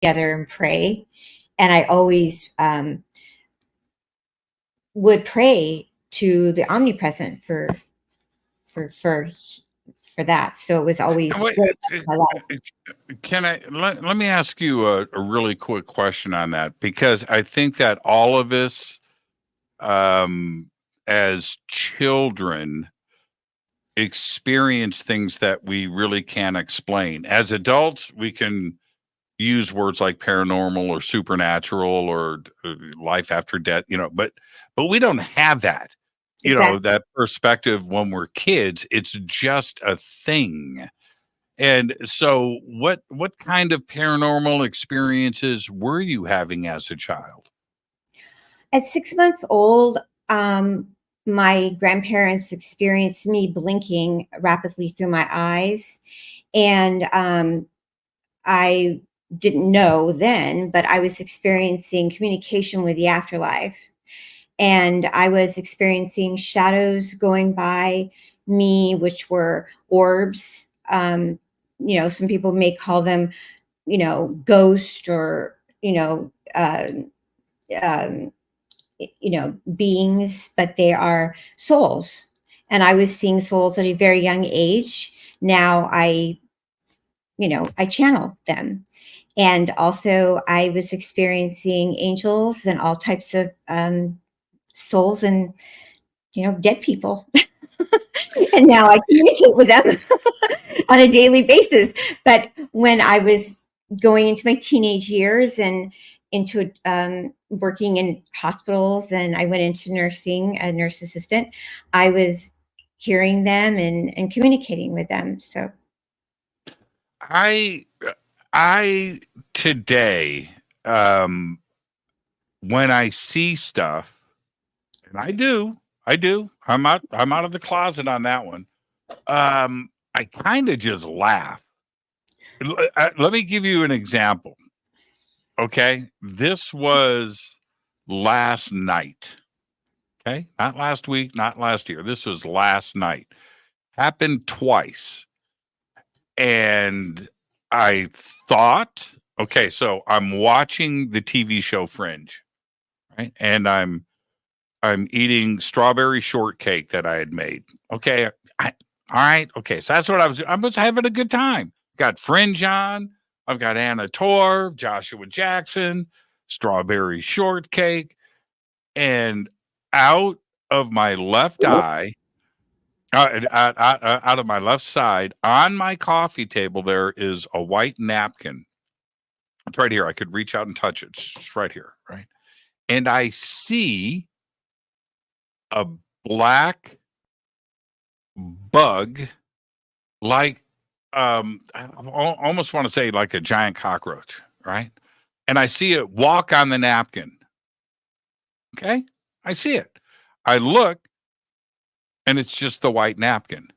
together and pray. And I always would pray to the omnipresent for for for that. So it was always Wait, great in my life. let me ask you a really quick question on that, because I think that all of us, as children, experience things that we really can't explain. As adults, we can use words like paranormal or supernatural or life after death, but we don't have that, Exactly. that perspective when we're kids. It's just a thing. And so what kind of paranormal experiences were you having as a child? At 6 months old, my grandparents experienced me blinking rapidly through my eyes. And I didn't know then, but I was experiencing communication with the afterlife. And I was experiencing shadows going by me, which were orbs. Some people may call them, ghost or, um, beings, but they are souls. And I was seeing souls at a very young age. Now I channel them. And also, I was experiencing angels and all types of souls and, dead people. And now I communicate with them on a daily basis. But when I was going into my teenage years and into working in hospitals, and I went into nursing, a nurse assistant, I was hearing them and communicating with them. So, I I today, um when I see stuff, and I do. I'm out of the closet on that one. I kind of just laugh. Let me give you an example. Okay, this was last night. Okay, not last week, not last year. This was last night. Happened twice, and I thought, okay, so I'm watching the TV show Fringe, right? And I'm eating strawberry shortcake that I had made. Okay, all right. Okay, so that's what I was having a good time. Got Fringe on. I've got Anna Torv, Joshua Jackson, strawberry shortcake, and out of my left eye, out of my left side, on my coffee table, there is a white napkin. It's right here. I could reach out and touch it. It's just right here, right? And I see a black bug, like, I almost want to say like a giant cockroach, right? And I see it walk on the napkin. Okay, I see it. I look, and it's just the white napkin.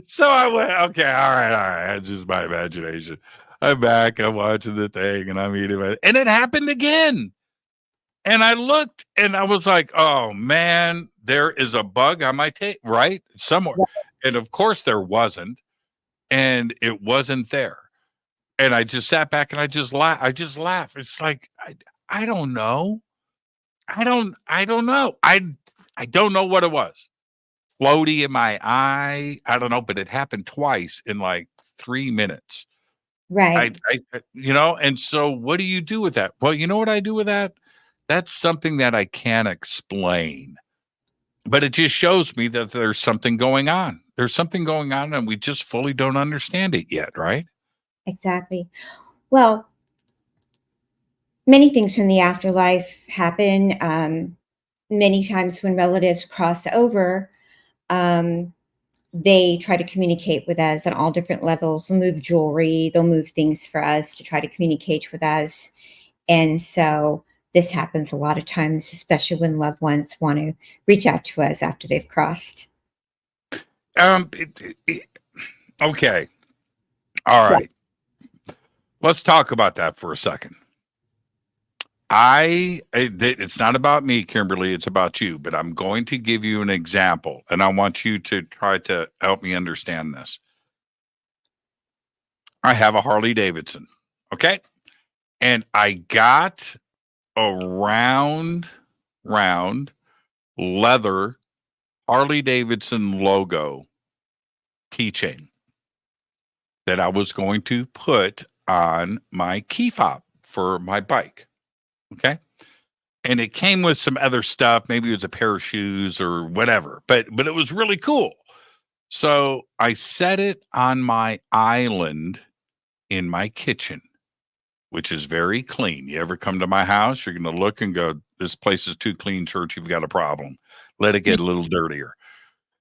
So I went, okay, all right. That's just my imagination. I'm back. I'm watching the thing, and I'm eating it, and it happened again. And I looked, and I was like, "Oh man, there is a bug on my tape, right somewhere." And of course, there wasn't, and it wasn't there. And I just sat back and I just laugh. I just laugh. It's like I don't know. I don't know. I don't know what it was. Floaty in my eye. I don't know, but it happened twice in like 3 minutes. right. And so what do you do with that? Well, you know what I do with that? That's something that I can't explain, but it just shows me that there's something going on. There's something going on, and we just fully don't understand it yet, right? Exactly. Well, many things from the afterlife happen. Many times when relatives cross over, um, they try to communicate with us on all different levels. They'll move jewelry, they'll move things for us to try to communicate with us. And so this happens a lot of times, especially when loved ones want to reach out to us after they've crossed. Um, it- it- okay. All Yeah. right. Let's talk about that for a second. It's not about me, Kimberly. It's about you. But I'm going to give you an example, and I want you to try to help me understand this. I have a Harley Davidson. Okay. And I got a round leather Harley Davidson logo keychain that I was going to put on my key fob for my bike. Okay. And it came with some other stuff. Maybe it was a pair of shoes or whatever, but it was really cool. So I set it on my island in my kitchen, which is very clean. You ever come to my house, you're going to look and go, this place is too clean, church. You've got a problem. Let it get a little dirtier.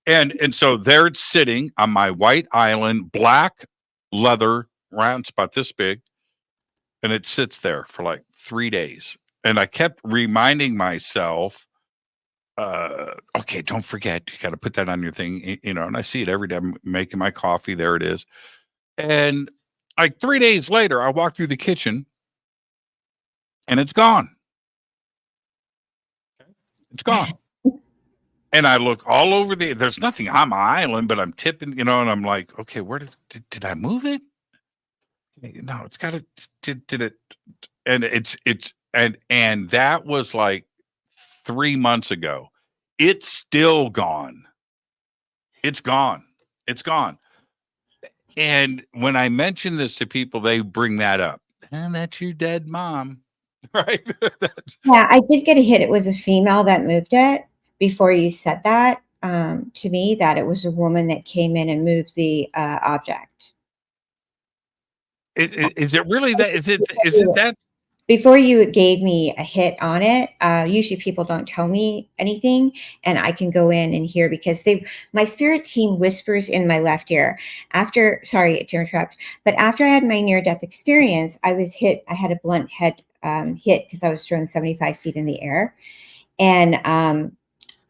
And so there it's sitting on my white island, black leather, round spot this big, and it sits there for like 3 days. And I kept reminding myself, okay, don't forget, you got to put that on your thing, you know. And I see it every day. I'm making my coffee. There it is. And like 3 days later, I walk through the kitchen, and it's gone. It's gone. And I look all over there's nothing on my island, but I'm tipping, you know, and I'm like, okay, where did I move it? No, it's got to, did it? And and that was like 3 months ago. It's still gone. It's gone. It's gone. And when I mention this to people, they bring that up. And that's your dead mom. Right. Yeah, I did get a hit. It was a female that moved it before you said that to me, that it was a woman that came in and moved the object. Is it really that? Is it that? Before you gave me a hit on it, usually people don't tell me anything, and I can go in and hear because my spirit team whispers in my left ear. Sorry to interrupt, but after I had my near-death experience, I was hit. I had a blunt head hit because I was thrown 75 feet in the air, and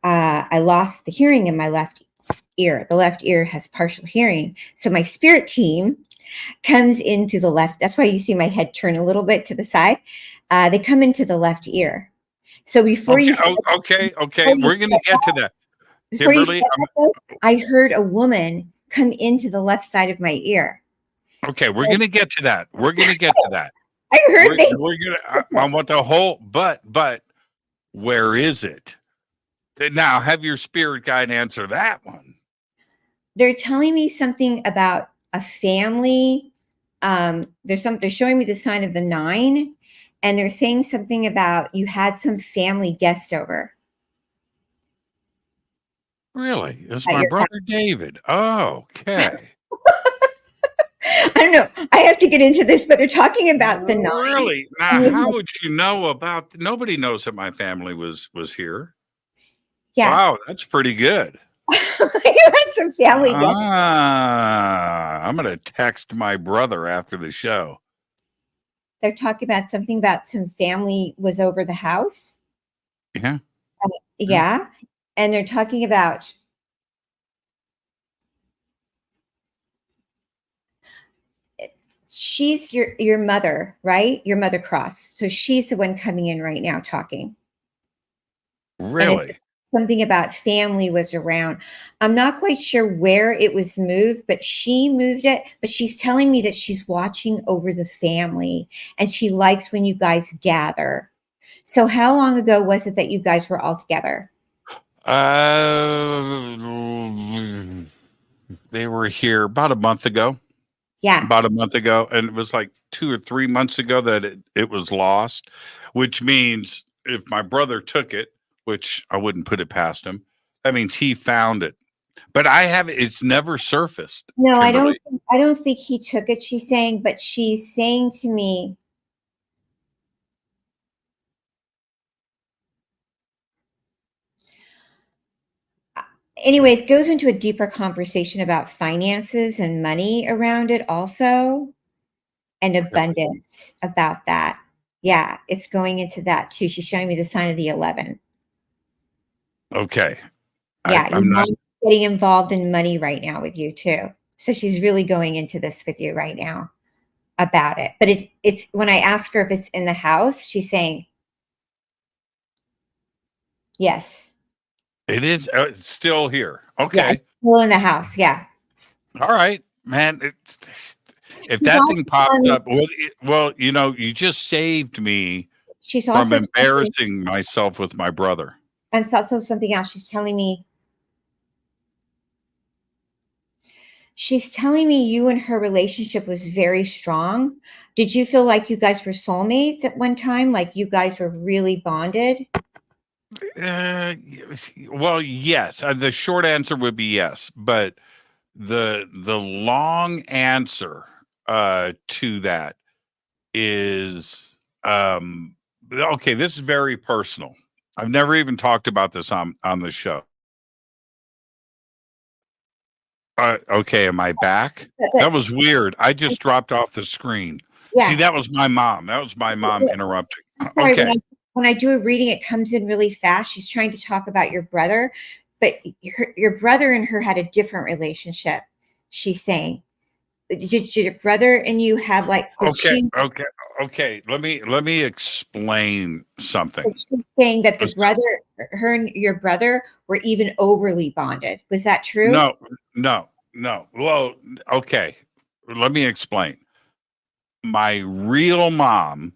I lost the hearing in my left ear. The left ear has partial hearing, so my spirit team comes into the left. That's why you see my head turn a little bit to the side. They come into the left ear. So before you said, okay, we're going to get to that. Before you said that, I heard a woman come into the left side of my ear. Okay, we're going to get to that. We're going to get to that. I heard we're going to. I want the whole. But where is it? Now have your spirit guide answer that one. They're telling me something about a family. They're showing me the sign of the 9, and they're saying something about you had some family guest over. Really? It's my brother David. Oh, okay. I don't know. I have to get into this, but they're talking about the 9. Really? Now, how would you know about? Nobody knows that my family was here. Yeah. Wow, that's pretty good. You had some family guests. I'm going to text my brother after the show. They're talking about something about some family was over the house. Yeah. Yeah. And they're talking about she's your mother, right? Your mother crossed. So she's the one coming in right now talking. Really? Something about family was around. I'm not quite sure where it was moved, but she moved it. But she's telling me that she's watching over the family and she likes when you guys gather. So how long ago was it that you guys were all together? They were here about a month ago. Yeah. About a month ago. And it was like 2 or 3 months ago that it was lost, which means if my brother took it, which I wouldn't put it past him, that means he found it. But it's never surfaced. No, Kimberly. I don't think he took it, she's saying, but she's saying to me, anyways, goes into a deeper conversation about finances and money around it also, and abundance about that. Yeah, it's going into that too. She's showing me the sign of the 11. Okay. Yeah, I'm not getting involved in money right now with you too. So she's really going into this with you right now about it. But it's when I ask her if it's in the house, she's saying yes. It is it's still here. Okay. Yeah, it's still in the house. Yeah. All right, man. if She's that also thing pops telling me, up, well, you just saved me she's from also telling me, embarrassing myself with my brother. and it's also something else. She's telling me you and her relationship was very strong. Did you feel like you guys were soulmates at one time? Like you guys were really bonded? Well, yes. The short answer would be yes, but the long answer to that is okay. This is very personal. I've never even talked about this on the show. Okay, am I back? But That was weird. I just dropped off the screen. See, yeah, that was my mom. That was my mom interrupting. I'm sorry. Okay. When I do a reading, it comes in really fast. She's trying to talk about your brother, but your brother and her had a different relationship. She's saying, did your brother and you have like? Okay. Let me explain something. She's saying that the It's- brother, her and your brother were even overly bonded. Was that true? No, no. Well, okay. Let me explain. My real mom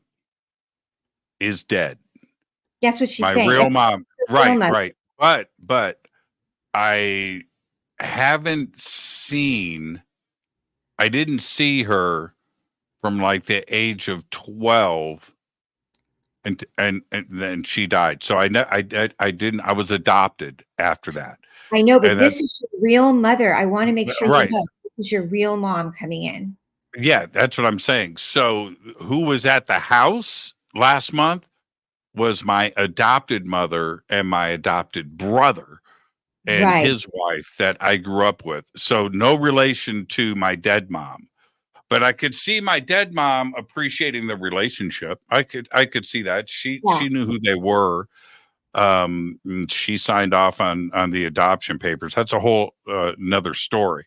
is dead. That's what she's My saying. real That's mom. her real Right, mother. right. But I haven't seen I didn't see her from like the age of 12 and then she died. So I didn't I was adopted after that. I know, but And this that's is your real mother. I want to make sure you right. know this is your real mom coming in. Yeah, that's what I'm saying. So who was at the house last month was my adopted mother and my adopted brother and Right. his wife that I grew up with. So no relation to my dead mom. But I could see my dead mom appreciating the relationship. I could see that. She Yeah. she knew who they were. And she signed off on the adoption papers. That's a whole another story.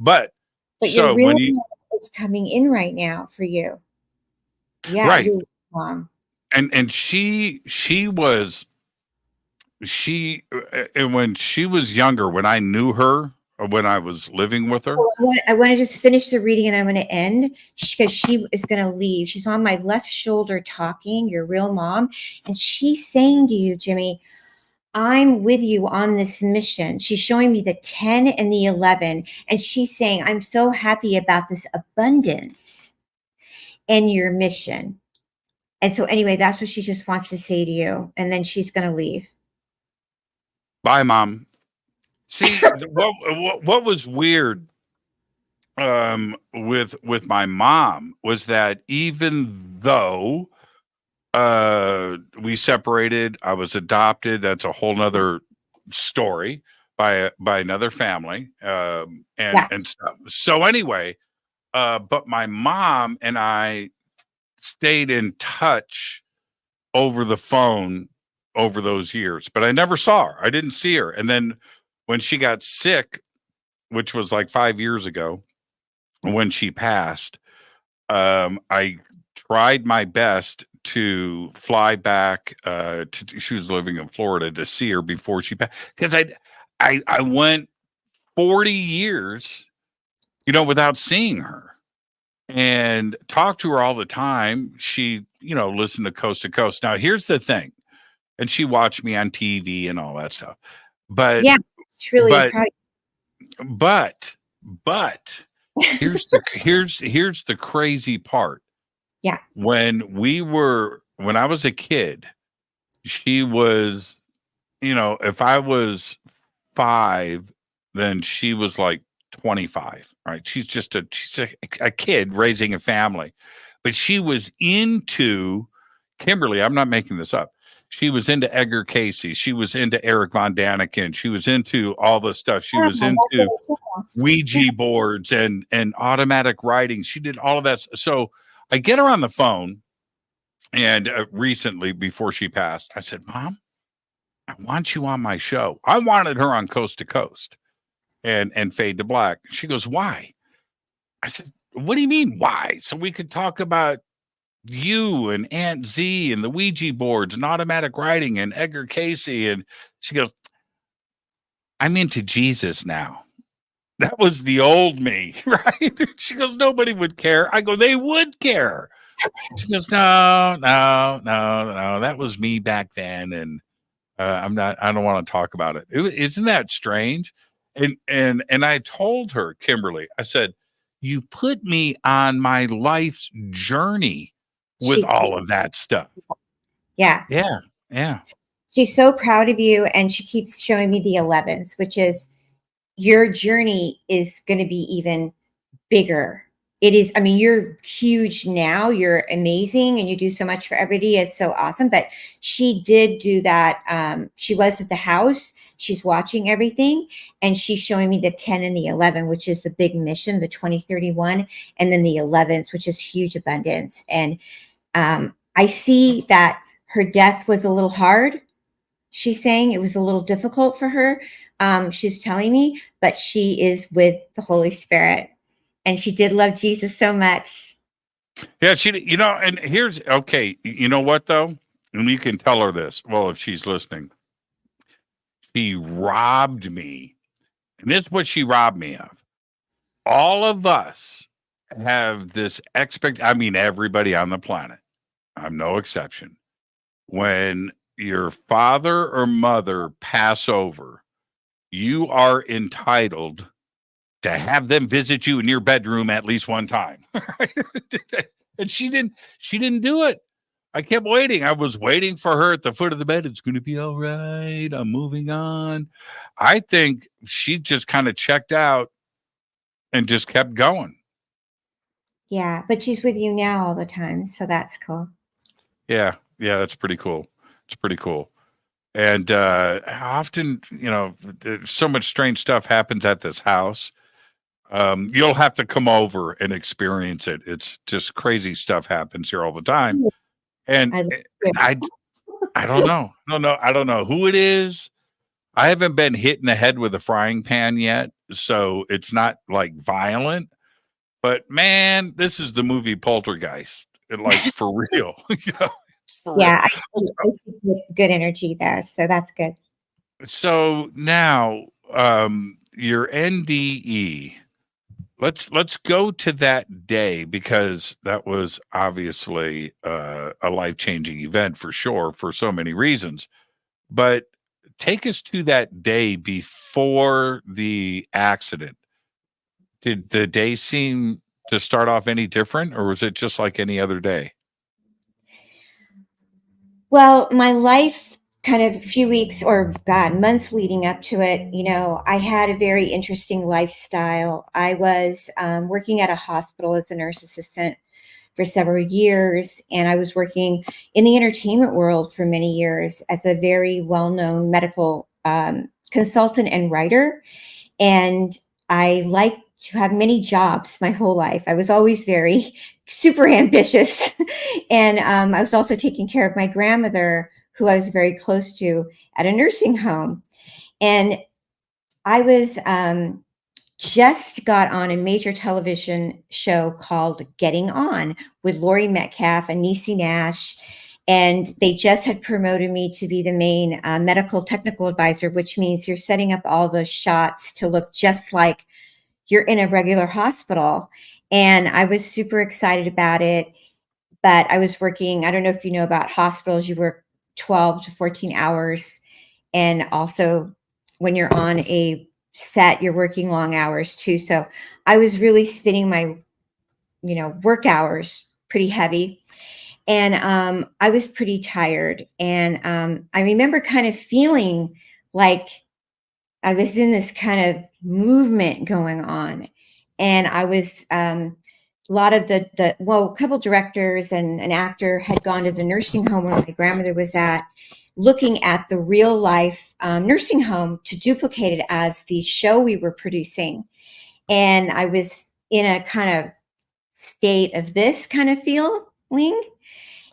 But But your so real when you mom is coming in right now for you. Yeah, right, your mom. and she was she and when she was younger, when I knew her or when I was living with her. Well, I want to just finish the reading and I'm going to end because she is going to leave. She's on my left shoulder talking, your real mom. And she's saying to you, Jimmy, I'm with you on this mission. She's showing me the 10 and the 11. And she's saying, I'm so happy about this abundance in your mission. And so, anyway, that's what she just wants to say to you. And then she's going to leave. Bye, mom. See, what was weird with my mom was that even though we separated, I was adopted, that's a whole nother story by another family Yeah. and stuff. So anyway, but my mom and I stayed in touch over the phone over those years, but I never saw her. I didn't see her. And then when she got sick, which was like 5 years ago, when she passed, I tried my best to fly back she was living in Florida to see her before she passed because I went 40 years, without seeing her and talked to her all the time. She, listened to Coast. Now, here's the thing. And she watched me on TV and all that stuff. But Yeah. It's really but proud. but but here's the crazy part. Yeah. When I was a kid, she was, if I was 5, then she was like 25, right? She's a kid raising a family, but she was into Kimberly. I'm not making this up. She was into Edgar Casey. She was into Eric Von Daniken. She was into all the stuff. She Yeah, was that's into really cool. Yeah. Ouija boards and automatic writing. She did all of that. So I get her on the phone, and recently, before she passed, I said, "Mom, I want you on my show." I wanted her on Coast to Coast and Fade to Black. She goes, "Why?" I said, "What do you mean, why?" So we could talk about you and Aunt Z and the Ouija boards and automatic writing and Edgar Casey. And she goes, "I'm into Jesus now." That was the old me, right? She goes, nobody would care. I go, they would care. She goes, no, no, no, no. That was me back then, and I'm not. I don't want to talk about it. Isn't that strange? And I told her, Kimberly, I said, you put me on my life's journey with She, all of that stuff. yeah, Yeah, yeah, she's so proud of you, and she keeps showing me the 11s, which is your journey is going to be even bigger. It is, I mean, you're huge now. You're amazing and you do so much for everybody. It's so awesome. But she did do that. She was at the house. She's watching everything and she's showing me the 10 and the 11, which is the big mission, the 2031, and then the 11s, which is huge abundance. And I see that her death was a little hard. She's saying it was a little difficult for her. She's telling me, but she is with the Holy Spirit and she did love Jesus so much. yeah. She, and here's okay. You know what though, and you can tell her this. Well, if she's listening, she robbed me, and this is what she robbed me of. All of us have this I mean, everybody on the planet. I'm no exception. When your father or mother pass over, you are entitled to have them visit you in your bedroom at least one time. And she didn't do it. I kept waiting. I was waiting for her at the foot of the bed. It's going to be all right. I'm moving on. I think she just kind of checked out and just kept going. Yeah, but she's with you now all the time, so that's cool. Yeah, yeah, that's pretty cool. It's pretty cool. And often, so much strange stuff happens at this house. You'll have to come over and experience it. It's just crazy stuff happens here all the time. And, I and I don't know. I don't know who it is. I haven't been hit in the head with a frying pan yet, so it's not like violent. But man, this is the movie Poltergeist. Like for real. For real. yeah, I see good energy there, so that's good. So now, your NDE. Let's go to that day because that was obviously a life-changing event for sure for so many reasons. But take us to that day before the accident. Did the day seem to start off any different, or was it just like any other day? Well, my life kind of a few weeks or God, months leading up to it, I had a very interesting lifestyle. I was working at a hospital as a nurse assistant for several years, and I was working in the entertainment world for many years as a very well known medical consultant and writer. And I like to have many jobs my whole life. I was always very super ambitious. And I was also taking care of my grandmother, who I was very close to at a nursing home. And I was just got on a major television show called Getting On with Laurie Metcalf and Niecy Nash. And they just had promoted me to be the main medical technical advisor, which means you're setting up all the shots to look just like you're in a regular hospital. And I was super excited about it. But I was working, I don't know if you know about hospitals, you work 12 to 14 hours. And also when you're on a set, you're working long hours too. So I was really spending my, work hours pretty heavy. And I was pretty tired. And I remember kind of feeling like I was in this kind of movement going on. And I was, a lot of a couple directors and an actor had gone to the nursing home where my grandmother was at, looking at the real life nursing home to duplicate it as the show we were producing. And I was in a kind of state of this kind of feeling.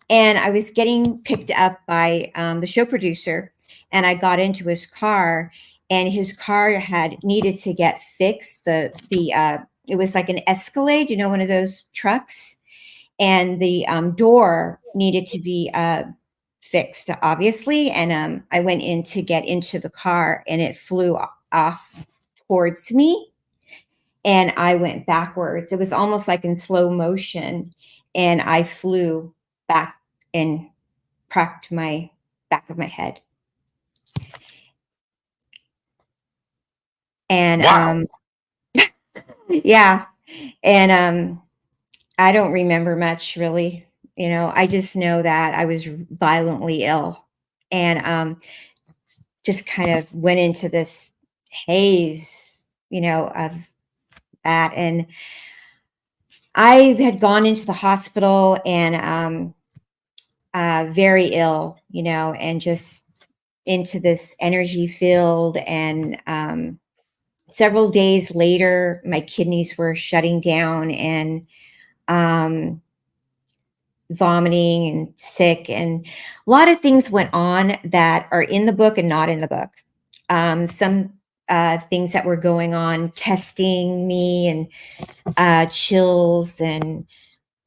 And I was getting picked up by the show producer, and I got into his car, and his car had needed to get fixed. It was like an Escalade, one of those trucks, and the door needed to be fixed, obviously. And I went in to get into the car, and it flew off towards me. and I went backwards. It was almost like in slow motion, and I flew back and cracked my back of my head. And Wow. yeah, and I don't remember much really. I just know that I was violently ill, and just kind of went into this haze, of that. And I had gone into the hospital and very ill, and just into this energy field. And several days later, my kidneys were shutting down, and um, vomiting and sick. And a lot of things went on that are in the book and not in the book. Some things that were going on, testing me, and chills, and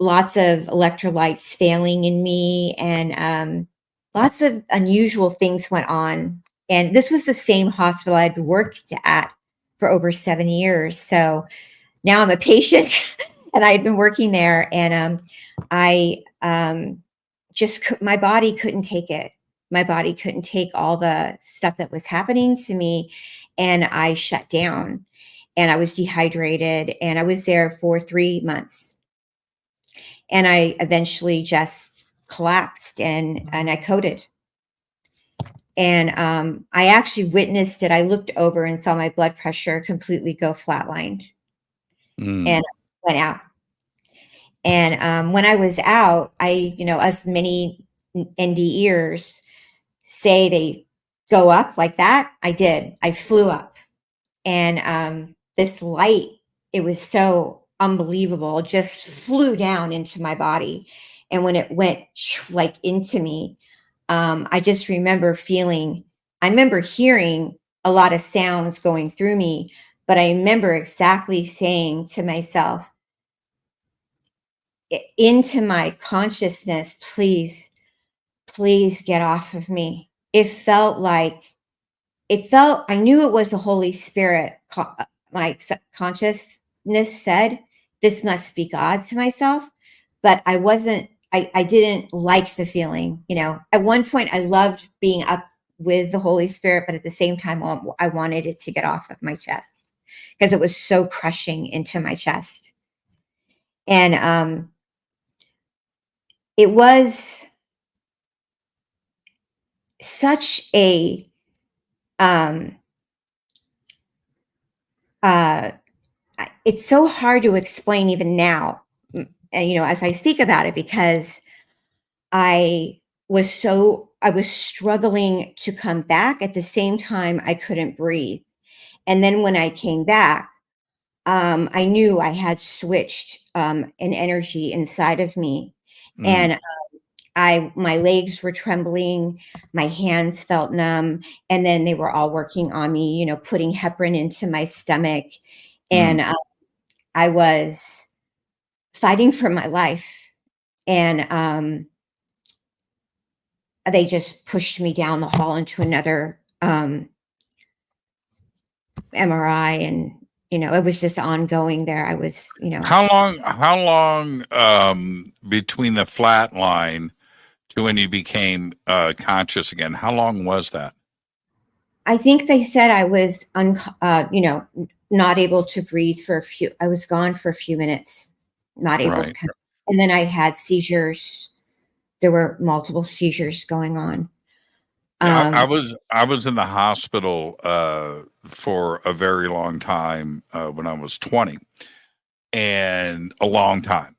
lots of electrolytes failing in me, and lots of unusual things went on. And this was the same hospital I'd worked at for over 7 years. So now I'm a patient, and I had been working there, and I my body couldn't take it. My body couldn't take all the stuff that was happening to me, and I shut down, and I was dehydrated, and I was there for 3 months. And I eventually just collapsed, and I coded. And I actually witnessed it. I looked over and saw my blood pressure completely go flatlined, and went out. And when I was out, as many NDEs say they go up like that, I did. I flew up, and this light, it was so unbelievable, it just flew down into my body. And when it went like into me, I just remember I remember hearing a lot of sounds going through me, but I remember exactly saying to myself, into my consciousness, please, please get off of me. I knew it was the Holy Spirit. My consciousness said, this must be God, to myself, but I didn't like the feeling. At one point I loved being up with the Holy Spirit, but at the same time, I wanted it to get off of my chest because it was so crushing into my chest. And it was such a um it's so hard to explain even now, as I speak about it, because I I was struggling to come back. At the same time, I couldn't breathe. And then when I came back, I knew I had switched an energy inside of me. And my legs were trembling, my hands felt numb, and then they were all working on me, putting heparin into my stomach. And I was fighting for my life. And they just pushed me down the hall into another MRI. And, it was just ongoing there. I was, How long between the flat line to when you became conscious again? How long was that? I think they said I was, not able to breathe I was gone for a few minutes, not able to Right. come. And then I had seizures. There were multiple seizures going on. Yeah, I was in the hospital for a very long time when I was 20, and a long time.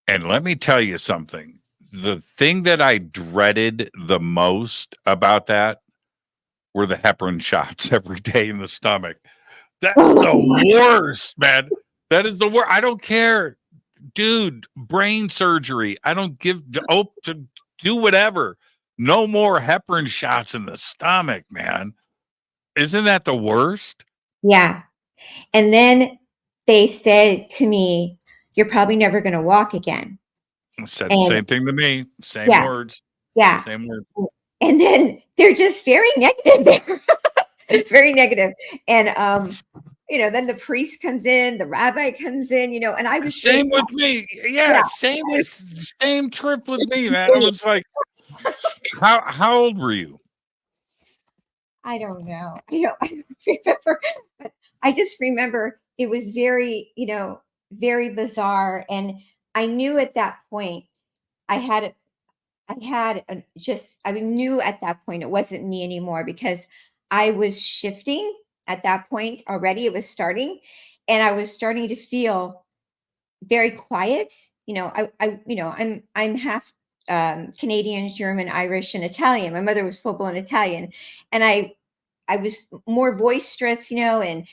And let me tell you something. The thing that I dreaded the most about that were the heparin shots every day in the stomach. That's Oh the my worst, man. That is the worst. I don't care, dude. Brain surgery. I don't give to do whatever. No more heparin shots in the stomach, man. Isn't that the worst? Yeah. And then they said to me, you're probably never going to walk again. Said the And same thing to me. Same yeah, words. yeah. Same words. And then they're just very negative there. Very negative. And then the priest comes in, the rabbi comes in, and I was Same with me. Yeah, yeah. same trip with me, man. I was like, how old were you? I don't know. I don't remember, but I just remember it was very, very bizarre. And I knew at that point I had I knew at that point it wasn't me anymore because I was shifting at that point already. It was starting, and I was starting to feel very quiet. I'm half Canadian, German, Irish, and Italian. My mother was full blown Italian, and I was more boisterous, and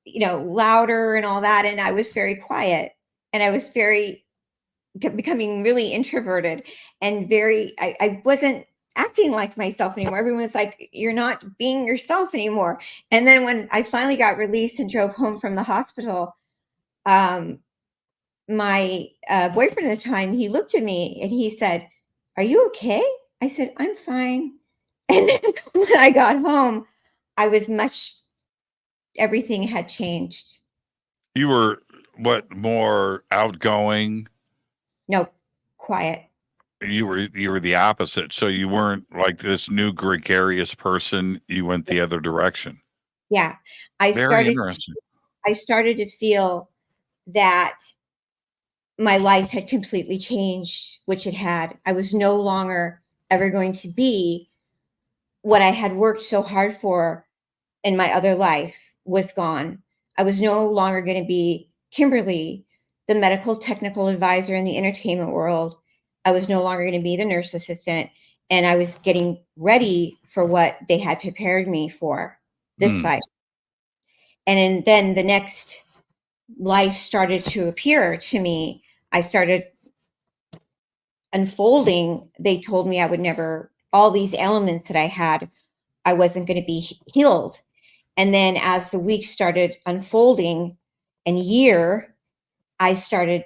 louder and all that, and I was very quiet, and I was very becoming really introverted and I wasn't acting like myself anymore. Everyone was like, you're not being yourself anymore. And then when I finally got released and drove home from the hospital, my boyfriend at the time, he looked at me and he said, "Are you okay?" I said, "I'm fine." And then when I got home, I was everything had changed. You were what, more outgoing? No, quiet. You were the opposite. So you weren't like this new gregarious person. You went the other direction. Yeah. I Very started interesting. I started to feel that my life had completely changed, which it had. I was no longer ever going to be what I had worked so hard for in my other life was gone. I was no longer going to be Kimberly, the medical technical advisor in the entertainment world. I was no longer going to be the nurse assistant. And I was getting ready for what they had prepared me for this life. Then the next life started to appear to me. I started unfolding. They told me I would never, all these elements that I had, I wasn't going to be healed. And then as the weeks started unfolding and year, I started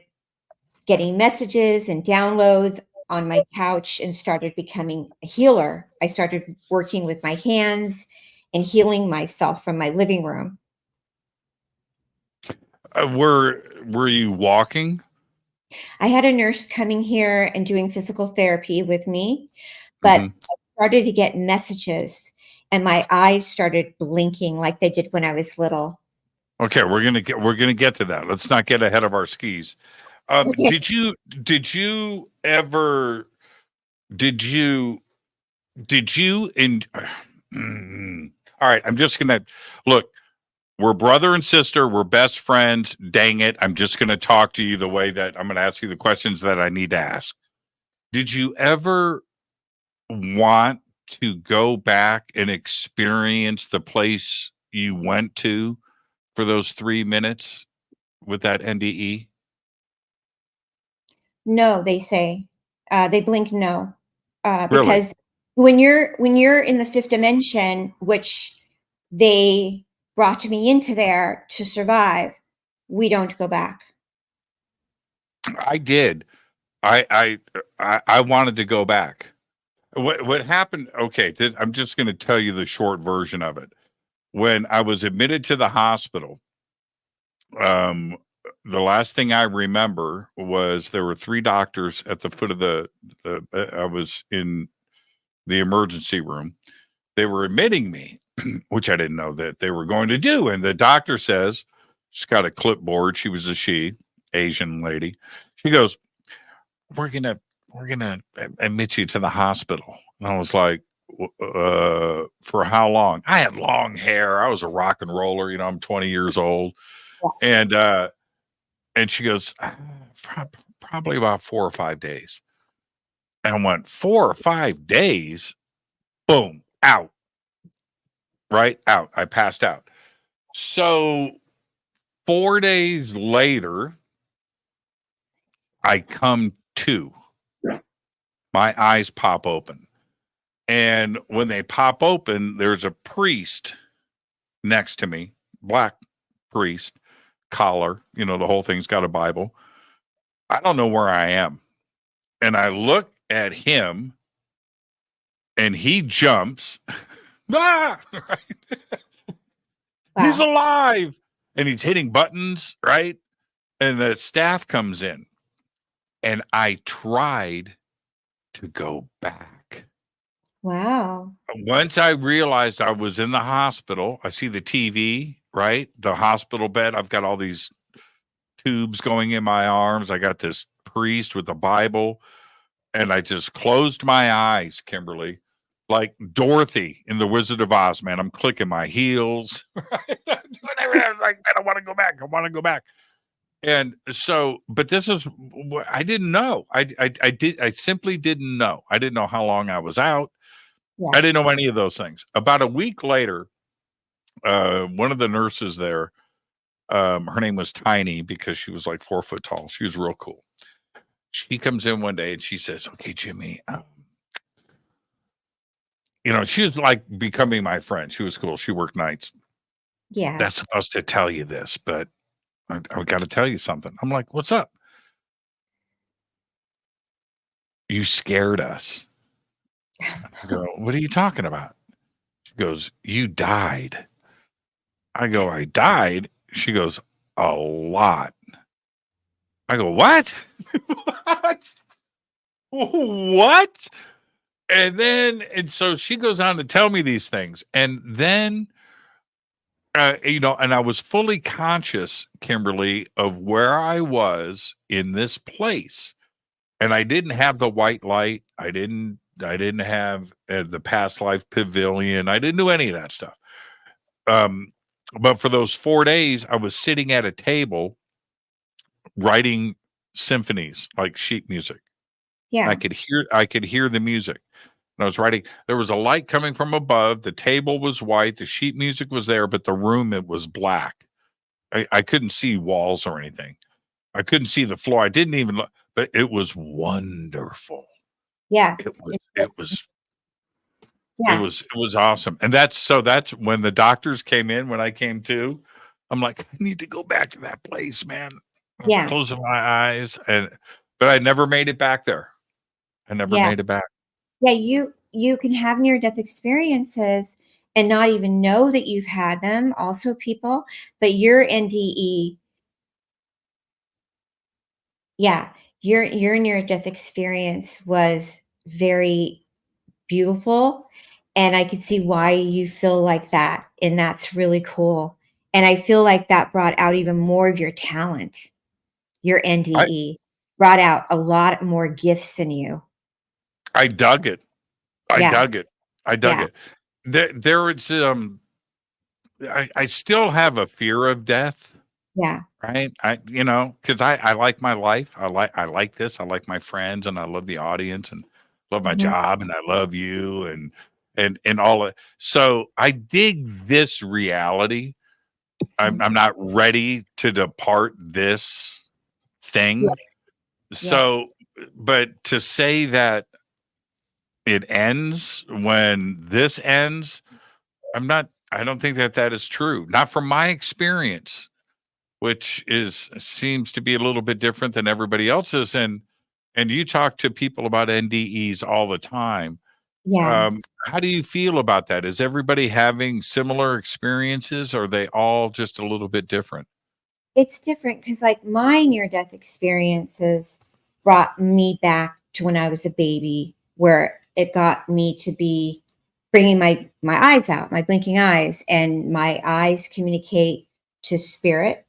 getting messages and downloads on my couch and started becoming a healer. I started working with my hands and healing myself from my living room. Were you walking? I had a nurse coming here and doing physical therapy with me, but Mhm. I started to get messages and my eyes started blinking like they did when I was little. Okay, we're gonna get to that. Let's not get ahead of our skis. Okay. Did you ever did you did you in all right, I'm just gonna look, we're brother and sister, we're best friends. Dang it. I'm just gonna talk to you the way that I'm gonna ask you the questions that I need to ask. Did you ever want to go back and experience the place you went to for those 3 minutes with that NDE? No, they say. They blink no. Really? Because when you're in the fifth dimension, which they brought me into there to survive, we don't go back. I did. I wanted to go back. What happened? Okay, I'm just going to tell you the short version of it. When I was admitted to the hospital, um, the last thing I remember was there were three doctors at the foot of I was in the emergency room. They were admitting me, which I didn't know that they were going to do. And the doctor says, she's got a clipboard. She was Asian lady. She goes, we're gonna admit you to the hospital. And I was like, for how long? I had long hair. I was a rock and roller. I'm 20 years old. Yes. And she goes, probably about 4 or 5 days. And I went, 4 or 5 days? Boom, out. Right? Out. I passed out. So 4 days later, I come to. My eyes pop open. And when they pop open, there's a priest next to me, black priest, collar, the whole thing's got a Bible. I don't know where I am. And I look at him and he jumps. Ah! He's Wow. alive. And he's hitting buttons, right? And the staff comes in. And I tried to go back. Wow. Once I realized I was in the hospital, I see the TV, right? The hospital bed. I've got all these tubes going in my arms. I got this priest with a Bible, and I just closed my eyes, Kimberly, like Dorothy in The Wizard of Oz, man. I'm clicking my heels. Right? I was like, man, I want to go back. I want to go back. And so, but this is, I didn't know. I simply didn't know. I didn't know how long I was out. Yeah. I didn't know any of those things. About a week later, one of the nurses there, her name was Tiny because she was like 4 foot tall. She was real cool. She comes in one day and she says, "Okay, Jimmy, she was like becoming my friend. She was cool. She worked nights. Yeah. That's supposed to tell you this, but I got to tell you something." I'm like, "What's up?" "You scared us." I go, "What are you talking about?" She goes, "You died." I go, "I died?" She goes, "A lot." I go, "What?" What? What? And so she goes on to tell me these things. And then, and I was fully conscious, Kimberly, of where I was in this place. And I didn't have the white light. I didn't have the past life pavilion. I didn't do any of that stuff. But for those 4 days, I was sitting at a table writing symphonies, like sheet music. Yeah. I could hear the music. And I was writing. There was a light coming from above. The table was white. The sheet music was there, but the room, it was black. I couldn't see walls or anything. I couldn't see the floor. I didn't even look, but it was wonderful. Yeah. It Yeah. was awesome. And that's when the doctors came in, when I came to, I'm like, I need to go back to that place, man. I'm Yeah. closing my eyes, but I never made it back there. I never Yeah. made it back. Yeah. You can have near death experiences and not even know that you've had them, also people, but your NDE, yeah, your near death experience was very beautiful, and I could see why you feel like that, and that's really cool. And I feel like that brought out even more of your talent. Your I NDE brought out a lot more gifts in you. I dug it. I Yeah, dug it. I dug yeah, it. There was I still have a fear of death, yeah. right? Because I like my life. I like this. I like my friends, and I love the audience, and love my Mhm, job, and I love you, and all it. So I dig this reality. mhm. I'm not ready to depart this Yeah, thing. yeah. So, but to say that it ends when this ends, I don't think that that is true. Not from my experience, which seems to be a little bit different than everybody else's. And you talk to people about NDEs all the time. Yeah. How do you feel about that? Is everybody having similar experiences, or are they all just a little bit different? It's different because, like, my near death experiences brought me back to when I was a baby, where it got me to be bringing my eyes out, my blinking eyes, and my eyes communicate to spirit,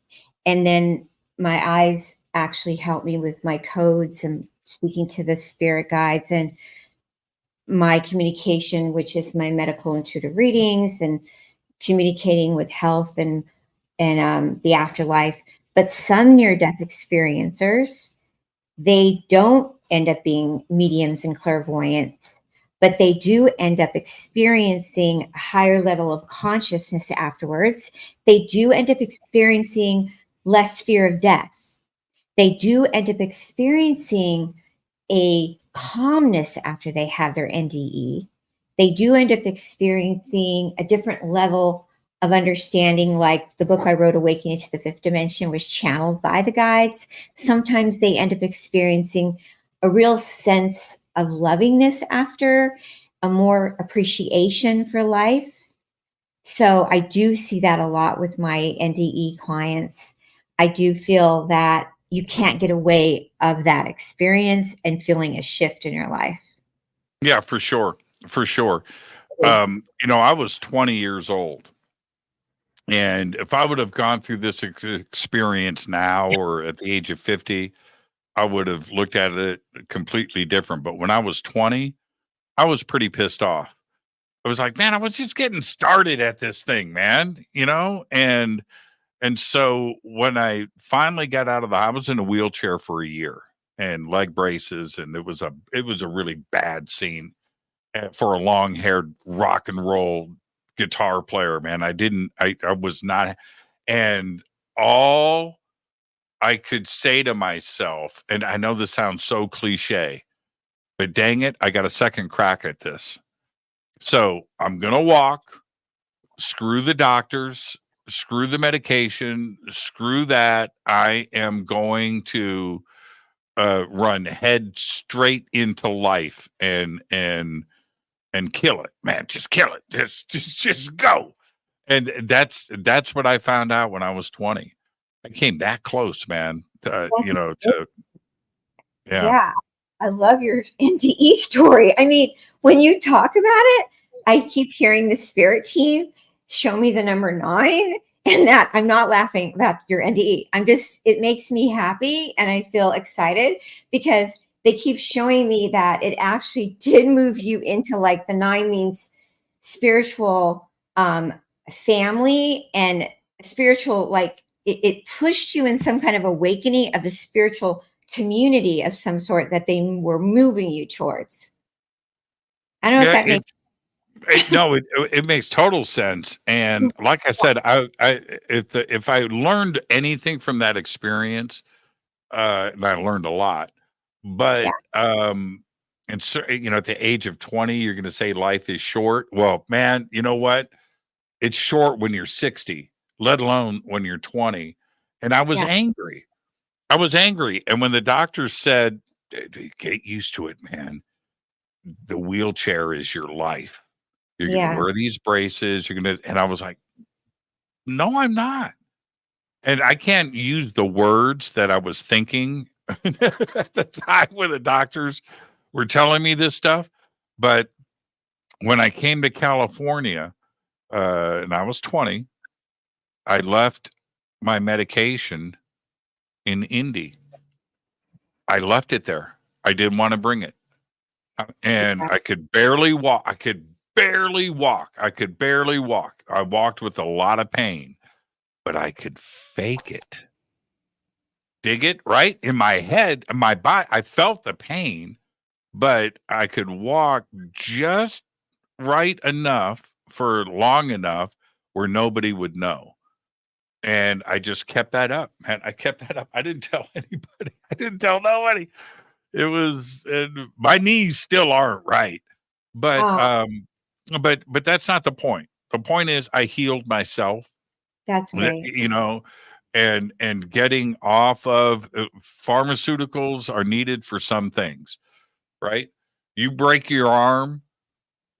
and then my eyes actually help me with my codes and speaking to the spirit guides, and my communication, which is my medical intuitive readings and communicating with health and the afterlife. But some near death experiencers, they don't end up being mediums and clairvoyants, but they do end up experiencing a higher level of consciousness afterwards. They do end up experiencing less fear of death. They do end up experiencing a calmness after they have their NDE. They do end up experiencing a different level of understanding, like the book I wrote, Awakening to the Fifth Dimension, was channeled by the guides. Sometimes they end up experiencing a real sense of lovingness after, a more appreciation for life. So I do see that a lot with my NDE clients. I do feel that you can't get away of that experience and feeling a shift in your life. Yeah, for sure. For sure. I was 20 years old. And if I would have gone through this experience now or at the age of 50, I would have looked at it completely different. But when I was 20, I was pretty pissed off. I was like, man, I was just getting started at this thing, man, and so when I finally got out of I was in a wheelchair for a year and leg braces, and it was a really bad scene for a long-haired rock and roll guitar player, man. I was not, and all I could say to myself, and I know this sounds so cliche, but dang it, I got a second crack at this. So I'm going to walk, screw the doctors, screw the medication, screw that. I am going to run head straight into life and kill it, man. Just kill it. Just go. And that's what I found out when I was 20. I came that close, man. That's To yeah. Yeah, I love your NDE story. I mean, when you talk about it, I keep hearing the spirit team show me the number 9, and that I'm not laughing about your NDE. It makes me happy and I feel excited because they keep showing me that it actually did move you into, like, the 9 means spiritual family and spiritual, like it pushed you in some kind of awakening of a spiritual community of some sort that they were moving you towards. I don't know if Yeah, that makes no, it makes total sense. And like I said, if I learned anything from that experience, and I learned a lot, yeah, but and so, at the age of 20, you're going to say life is short. Well, man, you know what? It's short when you're 60, let alone when you're 20. And I was yeah, angry. I was angry. And when the doctor said, Get used to it, man. The wheelchair is your life. You're going to yeah, wear these braces. And I was like, no, I'm not. And I can't use the words that I was thinking at the time when the doctors were telling me this stuff. But when I came to California, and I was 20, I left my medication in Indy. I left it there. I didn't want to bring it. And yeah. I could barely walk. I could barely walk. I could barely walk. I walked with a lot of pain, but I could fake it. Dig it right in my head, in my body. I felt the pain, but I could walk just right enough for long enough where nobody would know. And I just kept that up, man. I kept that up. I didn't tell anybody. I didn't tell nobody. And my knees still aren't right. But Oh, but that's not the point. The point is I healed myself, that's great. you know, and getting off of pharmaceuticals are needed for some things, right? You break your arm,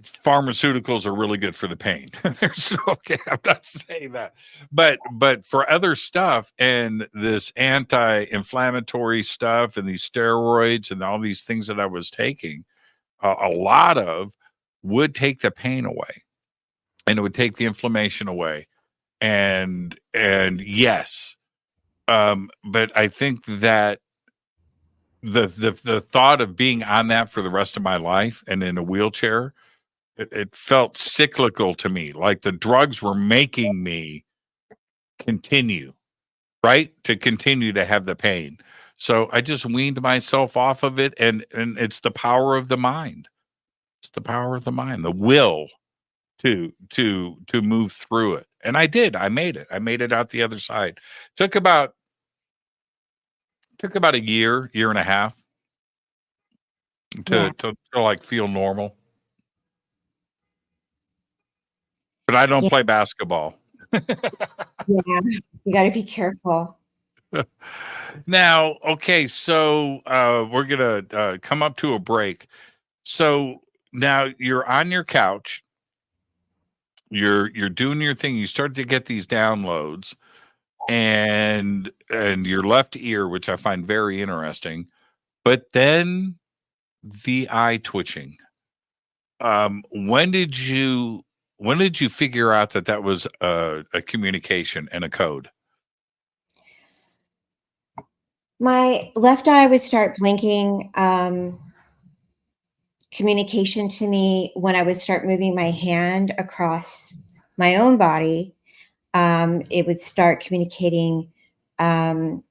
pharmaceuticals are really good for the pain. There's okay, I'm not saying that. But for other stuff and this anti-inflammatory stuff and these steroids and all these things that I was taking, a lot of would take the pain away and it would take the inflammation away. And yes, but I think that the thought of being on that for the rest of my life and in a wheelchair, it felt cyclical to me, like the drugs were making me continue, right? To continue to have the pain. So I just weaned myself off of it, and it's the power of the mind. It's the power of the mind, the will to move through it. And I did. I made it. I made it out the other side. Took about took about a year and a half to Yes. to like feel normal. But I don't Yeah. play basketball. Yeah. You got to be careful. Now, okay, so we're gonna come up to a break. So now you're on your couch you're doing your thing. You start to get these downloads, and your left ear, which I find very interesting. But then the eye twitching. When did you figure out that that was a communication and a code? My left eye would start blinking. Communication to me when I would start moving my hand across my own body. It would start communicating um,